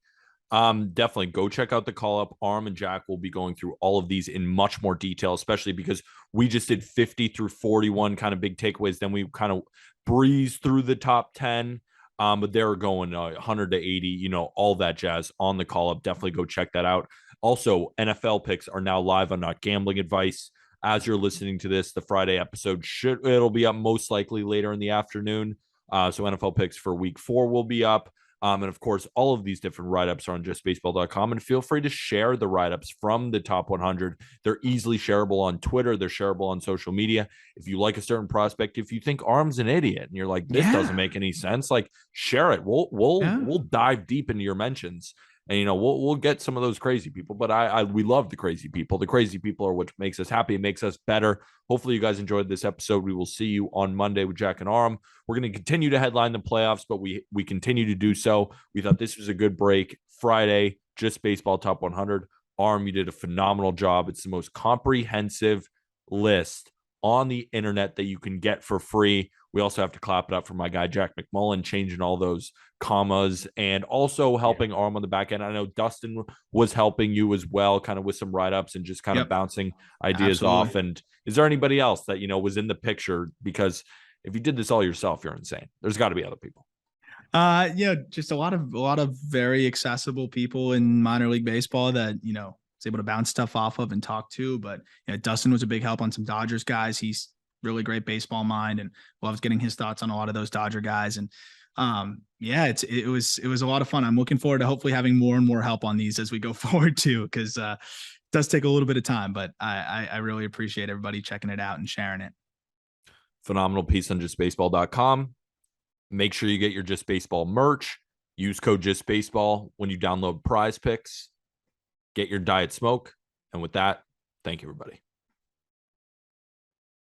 Definitely go check out the Call Up. Aram and Jack will be going through all of these in much more detail, especially because we just did 50 through 41 kind of big takeaways. Then we kind of breezed through the top 10. But they're going 100 to 80, all that jazz on the Call Up. Definitely go check that out. Also, NFL picks are now live on Not Gambling Advice. As you're listening to this, the Friday episode it'll be up most likely later in the afternoon. So NFL picks for week 4 will be up. And of course, all of these different write-ups are on justbaseball.com, and feel free to share the write-ups from the top 100. They're easily shareable on Twitter. They're shareable on social media. If you like a certain prospect, if you think Aram's an idiot and you're like, this doesn't make any sense, like share it. We'll dive deep into your mentions, and we'll get some of those crazy people. But we love the crazy people. The crazy people are what makes us happy. It makes us better. Hopefully you guys enjoyed this episode. We will see you on Monday with Jack and Aram. We're going to continue to headline the playoffs, but we continue to do so. We thought this was a good break. Friday, Just Baseball Top 100. Aram, you did a phenomenal job. It's the most comprehensive list on the internet that you can get for free. We also have to clap it up for my guy, Jack McMullen, changing all those commas and also helping Aram on the back end. I know Dustin was helping you as well, kind of with some write-ups and just kind of bouncing ideas off. And is there anybody else that, was in the picture? Because if you did this all yourself, you're insane. There's got to be other people. Just a lot of very accessible people in minor league baseball that, is able to bounce stuff off of and talk to. But Dustin was a big help on some Dodgers guys. He's really great baseball mind and loves getting his thoughts on a lot of those Dodger guys. And it was a lot of fun. I'm looking forward to hopefully having more and more help on these as we go forward too, because it does take a little bit of time, but I really appreciate everybody checking it out and sharing it. Phenomenal piece on justbaseball.com. Make sure you get your Just Baseball merch. Use code JustBaseball when you download Prize Picks. Get your diet smoke. And with that, thank you, everybody.